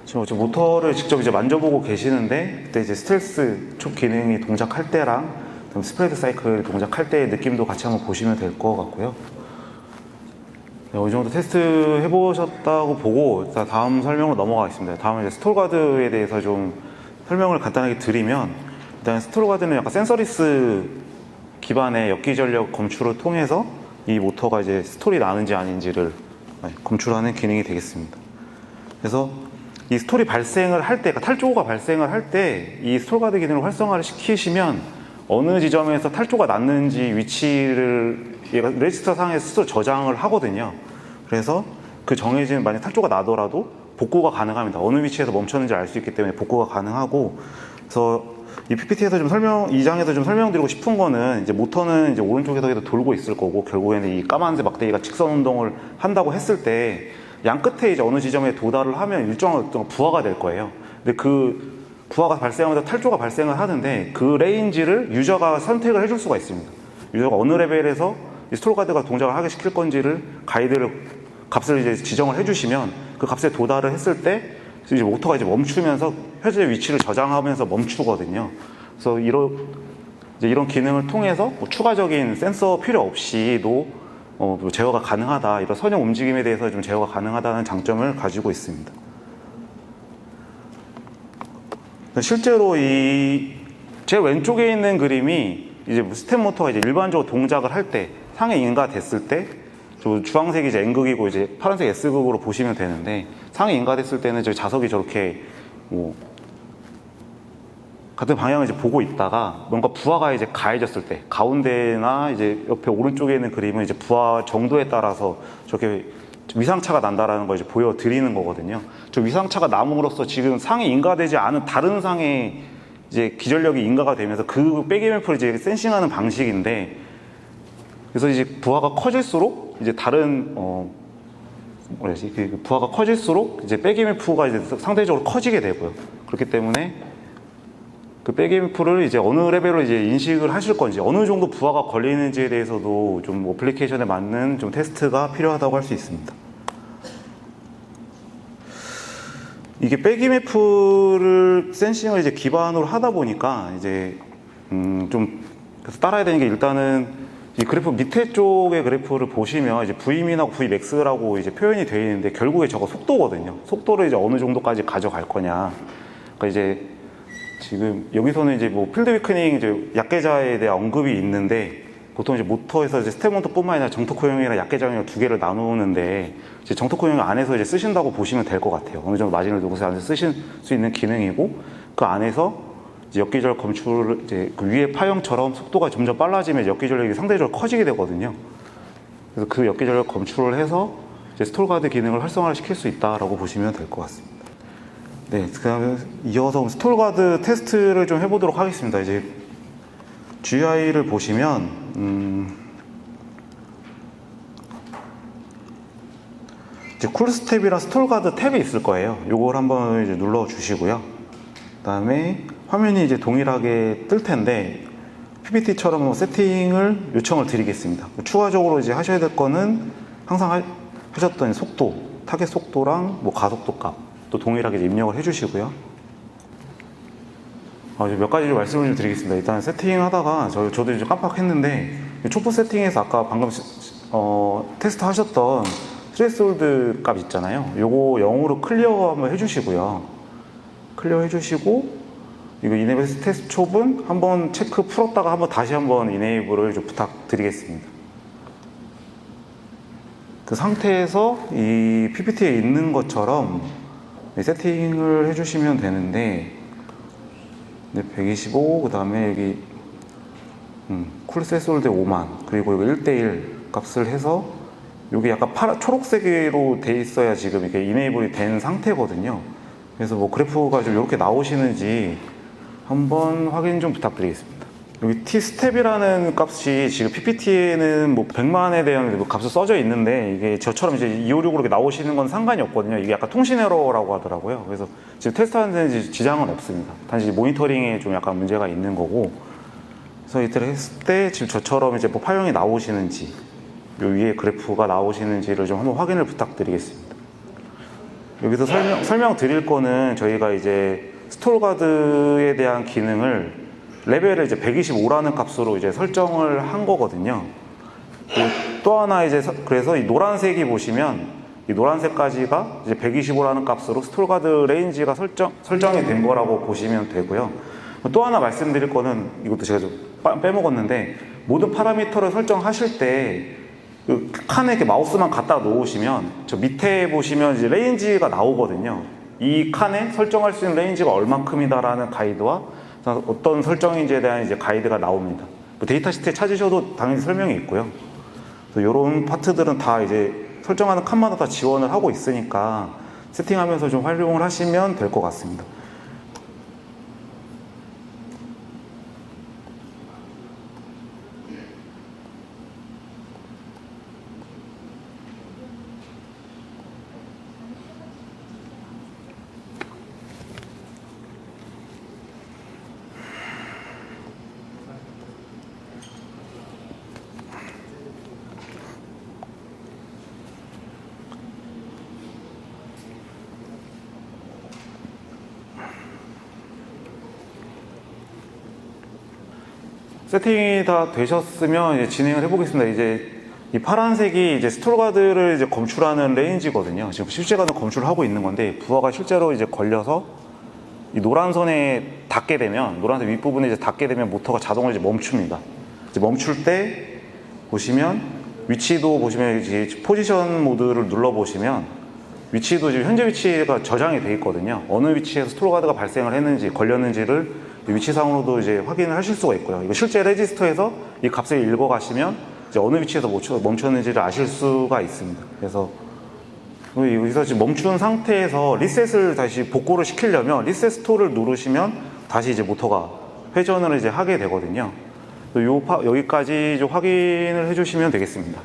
지금 어째 모터를 직접 이제 만져보고 계시는데, 그때 이제 스텔스 촉 기능이 동작할 때랑 그다음 스프레드 사이클 동작할 때의 느낌도 같이 한번 보시면 될 것 같고요. 네, 어느 정도 테스트 해보셨다고 보고 일단 다음 설명으로 넘어가겠습니다. 다음은 이제 스톨가드에 대해서 좀 설명을 간단하게 드리면, 일단 스톨가드는 약간 센서리스 기반의 역기전력 검출을 통해서 이 모터가 이제 스톨이 나는지 아닌지를 검출하는 기능이 되겠습니다. 그래서 이 스톨이 발생을 할 때, 그러니까 탈조가 발생을 할 때 이 스톨가드 기능을 활성화를 시키시면 어느 지점에서 탈조가 났는지 위치를 얘가 레지스터 상에 스스로 저장을 하거든요. 그래서 그 정해진 만약 탈조가 나더라도 복구가 가능합니다. 어느 위치에서 멈췄는지 알 수 있기 때문에 복구가 가능하고, 그래서 이 PPT에서 이 장에서 좀 설명드리고 싶은 거는, 이제 모터는 이제 오른쪽에서 계속 돌고 있을 거고, 결국에는 이 까만색 막대기가 직선 운동을 한다고 했을 때 양 끝에 이제 어느 지점에 도달을 하면 일정한 부하가 될 거예요. 근데 그 부하가 발생하면서 탈조가 발생을 하는데, 그 레인지를 유저가 선택을 해줄 수가 있습니다. 유저가 어느 레벨에서 이 스톨가드가 동작을 하게 시킬 건지를 값을 이제 지정을 해주시면, 그 값에 도달을 했을 때 이제 모터가 이제 멈추면서 현재 위치를 저장하면서 멈추거든요. 그래서 이런 기능을 통해서 뭐 추가적인 센서 필요 없이도 제어가 가능하다, 이런 선형 움직임에 대해서 좀 제어가 가능하다는 장점을 가지고 있습니다. 실제로 제 왼쪽에 있는 그림이 이제 스텝 모터가 이제 일반적으로 동작을 할 때 상에 인가됐을 때, 주황색이 이제 N극이고 이제 파란색 S극으로 보시면 되는데, 상에 인가됐을 때는 저기 자석이 저렇게 같은 방향을 이제 보고 있다가 뭔가 부하가 이제 가해졌을 때, 가운데나 이제 옆에 오른쪽에 있는 그림은 이제 부하 정도에 따라서 저렇게 위상차가 난다라는 걸 이제 보여드리는 거거든요. 저 위상차가 남으로써 지금 상에 인가되지 않은 다른 상에 이제 기전력이 인가가 되면서 그 백이엠프를 이제 센싱하는 방식인데, 그래서 이제 부하가 커질수록 이제 부하가 커질수록 이제 백이엠프가 이제 상대적으로 커지게 되고요. 그렇기 때문에 그 백이엠프를 이제 어느 레벨로 이제 인식을 하실 건지, 어느 정도 부하가 걸리는지에 대해서도 좀 어플리케이션에 맞는 좀 테스트가 필요하다고 할 수 있습니다. 이게 백이엠프를 센싱을 이제 기반으로 하다 보니까 이제 좀 그래서 따라야 되는 게, 일단은 이 그래프 밑에 쪽의 그래프를 보시면 이제 V민하고 Vmax라고 이제 표현이 되어 있는데, 결국에 저거 속도거든요. 속도를 이제 어느 정도까지 가져갈 거냐. 그러니까 이제 지금 여기서는 이제 뭐 필드 위크닝 이제 약계자에 대한 언급이 있는데, 보통 이제 모터에서 이제 스텝 모터뿐만 아니라 정토코형이랑 약계자형이랑 두 개를 나누는데, 이제 정토코형 안에서 이제 쓰신다고 보시면 될 것 같아요. 어느 정도 마진을 두고서 안에서 쓰실 수 있는 기능이고, 그 안에서 이제 역기절 검출을 이제 그 위에 파형처럼 속도가 점점 빨라지면 역기전력이 상대적으로 커지게 되거든요. 그래서 그 역기전력 검출을 해서 이제 스톨가드 기능을 활성화를 시킬 수 있다라고 보시면 될 것 같습니다. 네, 그다음에 이어서 스톨가드 테스트를 좀 해보도록 하겠습니다. 이제 GUI를 보시면 이제 쿨스텝이랑 스톨가드 탭이 있을 거예요. 요걸 한번 이제 눌러 주시고요. 그다음에 화면이 이제 동일하게 뜰 텐데, PPT처럼 세팅을 요청을 드리겠습니다. 추가적으로 이제 하셔야 될 거는 항상 하셨던 속도, 타겟 속도랑 뭐 가속도 값 또 동일하게 입력을 해주시고요. 몇 가지 좀 말씀을 좀 드리겠습니다. 일단 세팅하다가 저도 이제 깜빡했는데, 촉부 세팅에서 아까 방금 테스트 하셨던 스레스홀드 값 있잖아요. 요거 0으로 클리어 한번 해주시고요. 클리어 해주시고, 이거 이네이블 테스트 촉은 한번 체크 풀었다가 한번 다시 한번 이네이블을 좀 부탁드리겠습니다. 그 상태에서 이 PPT에 있는 것처럼 세팅을 해주시면 되는데, 125, 그 다음에 여기 쿨셋홀드 5만, 그리고 이거 1대1 값을 해서 여기 약간 초록색으로 돼 있어야 지금 이게 이네이블이 된 상태거든요. 그래서 뭐 그래프가 좀 이렇게 나오시는지 한번 확인 좀 부탁드리겠습니다. 여기 T스텝이라는 값이 지금 PPT에는 뭐 100만에 대한 값이 써져 있는데, 이게 저처럼 이제 256으로 이렇게 나오시는 건 상관이 없거든요. 이게 약간 통신 에러라고 하더라고요. 그래서 지금 테스트하는 데는 지장은 없습니다. 단지 모니터링에 좀 약간 문제가 있는 거고, 그래서 이때를 했을 때 지금 저처럼 이제 뭐 파형이 나오시는지, 요 위에 그래프가 나오시는지를 좀 한번 확인을 부탁드리겠습니다. 여기서 설명 드릴 거는 저희가 이제 스톨가드에 대한 기능을 레벨을 이제 125라는 값으로 이제 설정을 한 거거든요. 또 하나 이제 그래서 이 노란색이 보시면 이 노란색까지가 이제 125라는 값으로 스톨가드 레인지가 설정이 된 거라고 보시면 되고요. 또 하나 말씀드릴 거는 이것도 제가 좀 빼먹었는데 모든 파라미터를 설정하실 때 그 칸에 이렇게 마우스만 갖다 놓으시면 저 밑에 보시면 이제 레인지가 나오거든요. 이 칸에 설정할 수 있는 레인지가 얼만큼이다라는 가이드와 어떤 설정인지에 대한 이제 가이드가 나옵니다. 데이터 시트에 찾으셔도 당연히 설명이 있고요. 이런 파트들은 다 이제 설정하는 칸마다 다 지원을 하고 있으니까 세팅하면서 좀 활용을 하시면 될 것 같습니다. 세팅이 다 되셨으면 이제 진행을 해보겠습니다. 이제 이 파란색이 이제 스톨가드를 이제 검출하는 레인지거든요. 지금 실시간으로 검출을 하고 있는 건데 부하가 실제로 이제 걸려서 이 노란선에 닿게 되면 노란색 윗부분에 이제 닿게 되면 모터가 자동으로 이제 멈춥니다. 이제 멈출 때 보시면 위치도 보시면 이제 포지션 모드를 눌러 보시면 위치도 지금 현재 위치가 저장이 돼 있거든요. 어느 위치에서 스톨가드가 발생을 했는지 걸렸는지를 위치상으로도 이제 확인을 하실 수가 있고요. 이거 실제 레지스터에서 이 값을 읽어 가시면 이제 어느 위치에서 멈췄는지를 아실 수가 있습니다. 그래서 여기서 지금 멈춘 상태에서 리셋을 다시 복구를 시키려면 리셋 스톨을 누르시면 다시 이제 모터가 회전을 이제 하게 되거든요. 여기까지 좀 확인을 해주시면 되겠습니다.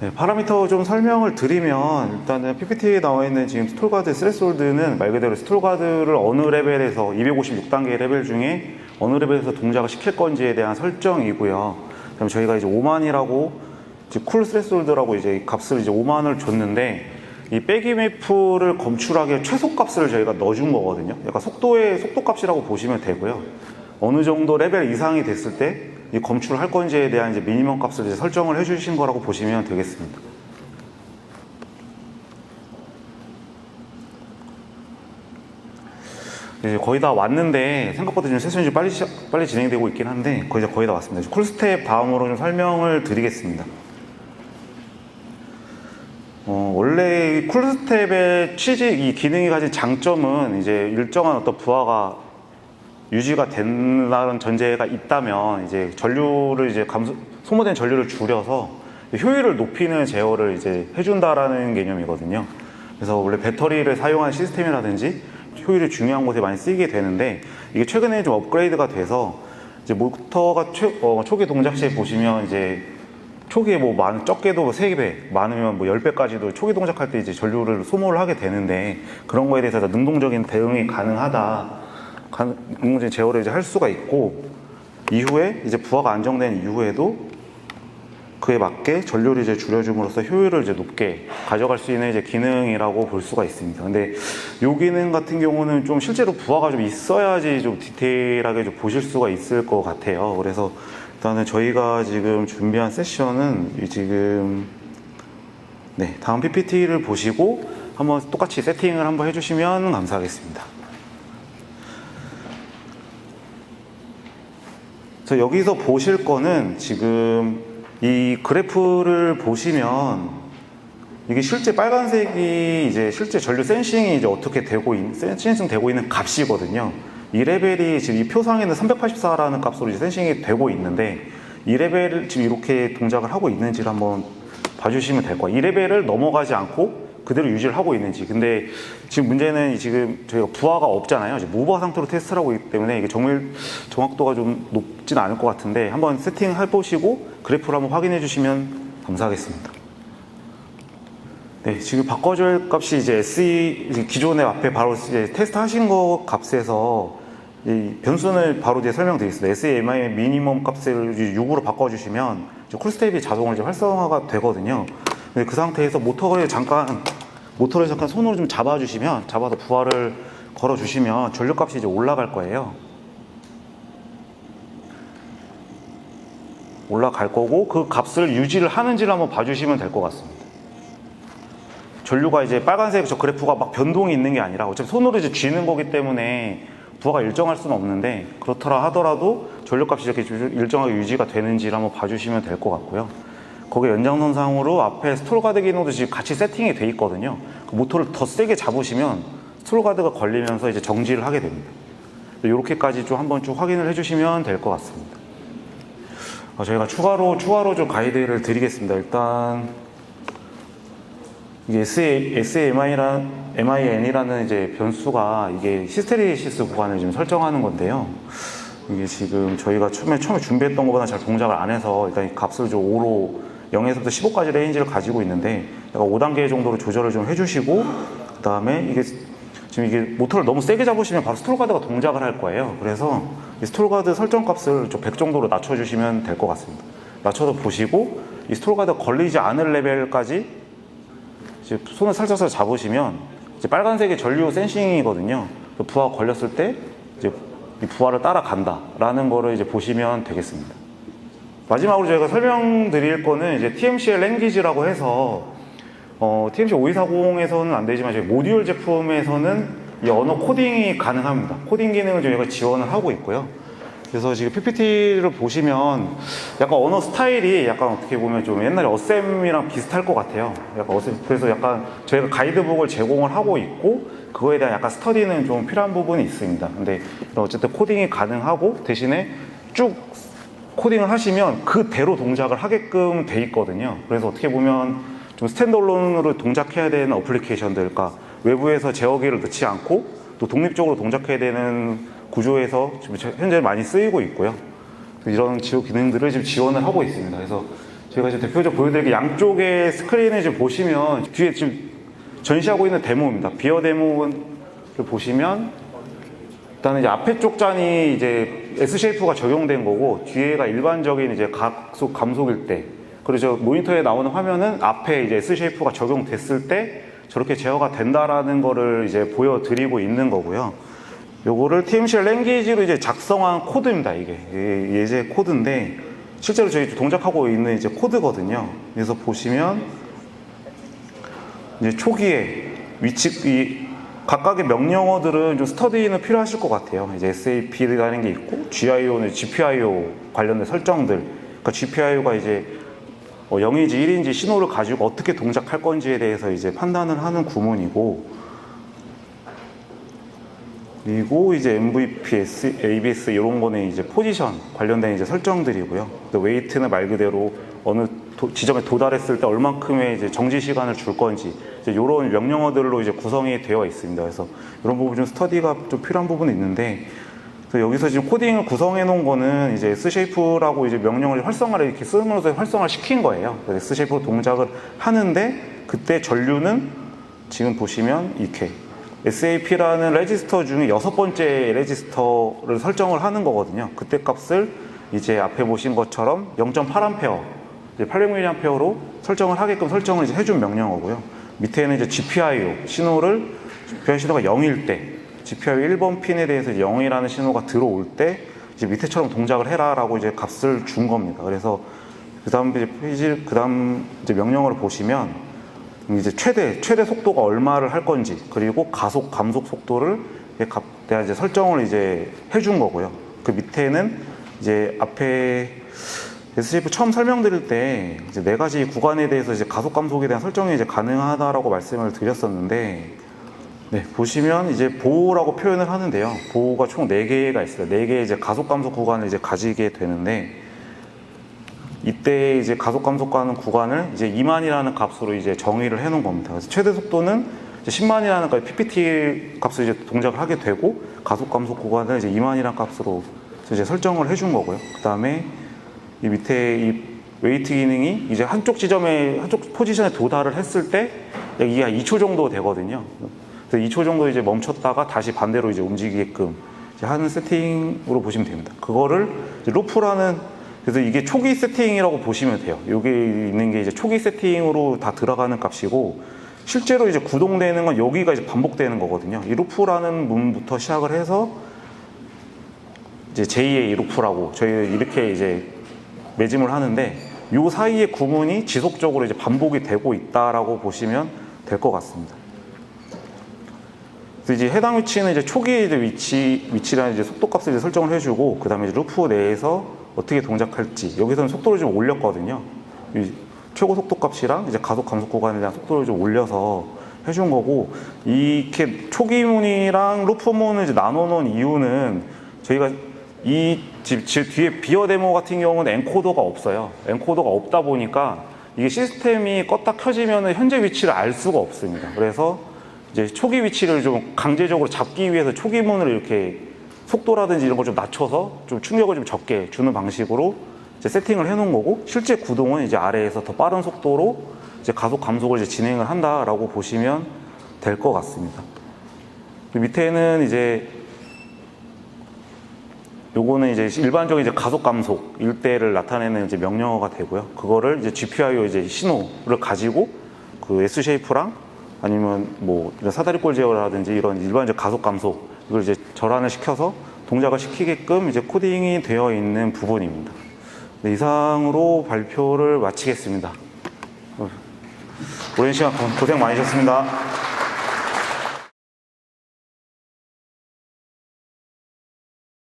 네, 파라미터 좀 설명을 드리면 일단은 PPT에 나와 있는 지금 스톨가드 스레스홀드는 말 그대로 스톨가드를 어느 레벨에서 256단계 레벨 중에 어느 레벨에서 동작을 시킬 건지에 대한 설정이고요. 그럼 저희가 이제 5만이라고 쿨 스레스홀드라고 이제 값을 이제 5만을 줬는데 이 빼기 매프를 검출하기에 최소 값을 저희가 넣어준 거거든요. 약간 속도 값이라고 보시면 되고요. 어느 정도 레벨 이상이 됐을 때 이 검출을 할 건지에 대한 이제 미니멈 값을 이제 설정을 해주신 거라고 보시면 되겠습니다. 이제 거의 다 왔는데 생각보다 좀 세션이 좀 빨리 진행되고 있긴 한데 거의 다 왔습니다. 쿨스텝 다음으로 좀 설명을 드리겠습니다. 원래 쿨스텝의 이 기능이 가진 장점은 이제 일정한 어떤 부하가 유지가 된다는 전제가 있다면 이제 전류를 이제 소모된 전류를 줄여서 효율을 높이는 제어를 이제 해준다라는 개념이거든요. 그래서 원래 배터리를 사용한 시스템이라든지 효율이 중요한 곳에 많이 쓰이게 되는데 이게 최근에 좀 업그레이드가 돼서 이제 모터가 초기 동작 시에 보시면 이제 초기에 적게도 3배, 많으면 10배까지도 초기 동작할 때 이제 전류를 소모를 하게 되는데 그런 거에 대해서 능동적인 대응이 가능하다. 능동적인 제어를 이제 할 수가 있고 이후에 이제 부하가 안정된 이후에도 그에 맞게 전류를 이제 줄여줌으로써 효율을 이제 높게 가져갈 수 있는 이제 기능이라고 볼 수가 있습니다. 근데 이 기능 같은 경우는 좀 실제로 부하가 좀 있어야지 좀 디테일하게 좀 보실 수가 있을 것 같아요. 그래서 일단은 저희가 지금 준비한 세션은 지금 다음 PPT를 보시고 한번 똑같이 세팅을 한번 해주시면 감사하겠습니다. 여기서 보실 거는 지금 이 그래프를 보시면 이게 실제 빨간색이 이제 실제 전류 센싱이 이제 어떻게 센싱 되고 있는 값이거든요. 이 레벨이 지금 이 표상에는 384라는 값으로 이제 센싱이 되고 있는데 이 레벨을 지금 이렇게 동작을 하고 있는지를 한번 봐주시면 될 거예요. 이 레벨을 넘어가지 않고 그대로 유지를 하고 있는지. 근데 지금 문제는 지금 저희가 부하가 없잖아요. 이제 무부하 상태로 테스트를 하고 있기 때문에 이게 정확도가 좀 높진 않을 것 같은데 한번 세팅 해보시고 그래프를 한번 확인해 주시면 감사하겠습니다. 네, 지금 바꿔줘야 할 값이 이제 SE 기존에 앞에 바로 이제 테스트 하신 거 값에서 이 변수는 바로 이제 설명드리겠습니다. SEMI의 미니멈 값을 6으로 바꿔주시면 쿨스텝이 자동으로 이제 활성화가 되거든요. 그 상태에서 모터를 잠깐 모터를 잠깐 손으로 좀 잡아주시면, 잡아서 부하를 걸어주시면 전류값이 이제 올라갈 거예요. 올라갈 거고, 그 값을 유지를 하는지를 한번 봐주시면 될 것 같습니다. 전류가 이제 빨간색 저 그래프가 막 변동이 있는 게 아니라 어차피 손으로 이제 쥐는 거기 때문에 부하가 일정할 수는 없는데, 그렇더라 하더라도 전류값이 이렇게 일정하게 유지가 되는지를 한번 봐주시면 될 것 같고요. 거기 연장선상으로 앞에 스톨가드 기능도 지금 같이 세팅이 돼 있거든요. 그 모터를 더 세게 잡으시면 스톨가드가 걸리면서 이제 정지를 하게 됩니다. 이렇게까지 좀 한번 쭉 확인을 해주시면 될 것 같습니다. 저희가 추가로 좀 가이드를 드리겠습니다. 일단 이게 SAMIN이라는 이제 변수가 이게 히스테리시스 구간을 지금 설정하는 건데요. 이게 지금 저희가 처음에 준비했던 것보다 잘 동작을 안 해서 일단 이 값을 좀 5로 0에서부터 15까지 레인지를 가지고 있는데, 약간 5단계 정도로 조절을 좀 해주시고, 그 다음에 이게 지금 이게 모터를 너무 세게 잡으시면 바로 스톨가드가 동작을 할 거예요. 그래서 이 스톨가드 설정 값을 좀 100 정도로 낮춰주시면 될 것 같습니다. 낮춰서 보시고, 이 스톨가드가 걸리지 않을 레벨까지 이제 손을 살짝 잡으시면, 이제 빨간색이 전류 센싱이거든요. 부하가 걸렸을 때 이제 이 부하를 따라간다라는 거를 이제 보시면 되겠습니다. 마지막으로 저희가 설명드릴 거는 이제 TMCL 랭귀지라고 해서 TMC 5240에서는 안 되지만 저희 모듈 제품에서는 이 언어 코딩이 가능합니다. 코딩 기능을 저희가 지원을 하고 있고요. 그래서 지금 PPT를 보시면 약간 언어 스타일이 약간 어떻게 보면 좀 옛날에 어셈이랑 비슷할 것 같아요. 약간 그래서 약간 저희가 가이드북을 제공을 하고 있고, 그거에 대한 약간 스터디는 좀 필요한 부분이 있습니다. 근데 어쨌든 코딩이 가능하고, 대신에 쭉 코딩을 하시면 그대로 동작을 하게끔 돼 있거든요. 그래서 어떻게 보면 좀 스탠드얼론으로 동작해야 되는 어플리케이션들, 그러니까 외부에서 제어기를 넣지 않고 또 독립적으로 동작해야 되는 구조에서 지금 현재 많이 쓰이고 있고요. 이런 지원 기능들을 지금 지원을 하고 있습니다. 그래서 제가 지금 대표적으로 보여드릴 게, 양쪽의 스크린을 지금 보시면 뒤에 지금 전시하고 있는 데모입니다. 비어 데모를 보시면 일단은 이제 앞에 쪽 잔이 이제 S 쉐이프가 적용된 거고, 뒤에가 일반적인 이제 각속 감속일 때, 그리고 저 모니터에 나오는 화면은 앞에 이제 S 쉐이프가 적용됐을 때 저렇게 제어가 된다라는 거를 이제 보여드리고 있는 거고요. 요거를 TMCL 랭귀지로 이제 작성한 코드입니다. 이게 예제 코드인데, 실제로 저희 동작하고 있는 이제 코드거든요. 그래서 보시면 이제 초기에 각각의 명령어들은 좀 스터디는 필요하실 것 같아요. 이제 SAP라는 게 있고, GIO는 GPIO 관련된 설정들. 그러니까 GPIO가 이제 0인지 1인지 신호를 가지고 어떻게 동작할 건지에 대해서 이제 판단을 하는 구문이고, 그리고 이제 MVPS, ABS 이런 거는 이제 포지션 관련된 이제 설정들이고요. 웨이트는 말 그대로 어느 지점에 도달했을 때 얼만큼의 이제 정지 시간을 줄 건지, 이제 이런 명령어들로 이제 구성이 되어 있습니다. 그래서 이런 부분 좀 스터디가 좀 필요한 부분이 있는데, 그래서 여기서 지금 코딩을 구성해 놓은 거는 이제 S쉐이프라고 이제 명령을 활성화를 이렇게 쓰면서 활성화 시킨 거예요. S쉐이프로 동작을 하는데, 그때 전류는 지금 보시면 이렇게 SAP라는 레지스터 중에 6번째 레지스터를 설정을 하는 거거든요. 그때 값을 이제 앞에 보신 것처럼 0.8A, 800mAh로 설정을 하게끔 설정을 이제 해준 명령어고요. 밑에는 이제 GPIO 신호를, GPIO 신호가 0일 때, GPIO 1번 핀에 대해서 0이라는 신호가 들어올 때 이제 밑에처럼 동작을 해라라고 이제 값을 준 겁니다. 그래서 그다음 이제 명령어를 보시면 이제 최대 속도가 얼마를 할 건지, 그리고 가속, 감속 속도를 내가 이제 설정을 이제 해준 거고요. 그 밑에는 이제 앞에 SCF 처음 설명드릴 때 이제 4가지 구간에 대해서 이제 가속, 감속에 대한 설정이 이제 가능하다라고 말씀을 드렸었는데, 네, 보시면 이제 보호라고 표현을 하는데요. 보호가 총 4개가 있어요. 4개의 이제 가속, 감속 구간을 이제 가지게 되는데, 이때 이제 가속 감속하는 구간을 이제 2만이라는 값으로 이제 정의를 해 놓은 겁니다. 그래서 최대 속도는 이제 10만이라는 값, PPT 값을 이제 동작을 하게 되고, 가속 감속 구간을 이제 2만이라는 값으로 이제 설정을 해 준 거고요. 그 다음에 이 밑에 이 웨이트 기능이 이제 한쪽 포지션에 도달을 했을 때 이게 한 2초 정도 되거든요. 그래서 2초 정도 이제 멈췄다가 다시 반대로 이제 움직이게끔 이제 하는 세팅으로 보시면 됩니다. 그거를 이제 로프라는, 그래서 이게 초기 세팅이라고 보시면 돼요. 여기 있는 게 이제 초기 세팅으로 다 들어가는 값이고, 실제로 이제 구동되는 건 여기가 이제 반복되는 거거든요. 이 루프라는 문부터 시작을 해서 이제 제2의 이 루프라고 저희 이렇게 이제 매짐을 하는데 요 사이의 구문이 지속적으로 이제 반복이 되고 있다라고 보시면 될 것 같습니다. 그래서 이제 해당 위치는 이제 초기의 위치라는 이제 속도값을 이제 설정을 해주고 그 다음에 루프 내에서 어떻게 동작할지 여기서는 속도를 좀 올렸거든요. 이 최고 속도값이랑 이제 가속 감속 구간에 대한 속도를 좀 올려서 해준 거고 이렇게 초기문이랑 루프문을 이제 나눠놓은 이유는 저희가 이 뒤에 비어 데모 같은 경우는 엔코더가 없어요. 엔코더가 없다 보니까 이게 시스템이 껐다 켜지면 현재 위치를 알 수가 없습니다. 그래서 이제 초기 위치를 좀 강제적으로 잡기 위해서 초기문을 이렇게 속도라든지 이런 걸 좀 낮춰서 좀 충격을 좀 적게 주는 방식으로 이제 세팅을 해놓은 거고 실제 구동은 이제 아래에서 더 빠른 속도로 이제 가속 감속을 이제 진행을 한다라고 보시면 될 것 같습니다. 밑에는 이제 요거는 이제 일반적인 이제 가속 감속 일대를 나타내는 이제 명령어가 되고요. 그거를 이제 GPIO 이제 신호를 가지고 그 S 쉐이프랑 아니면 뭐 이런 사다리꼴 제어라든지 이런 일반적 가속 감속 이걸 이제 절환을 시켜서 동작을 시키게끔 이제 코딩이 되어 있는 부분입니다. 네, 이상으로 발표를 마치겠습니다. 오랜 시간 고생 많으셨습니다.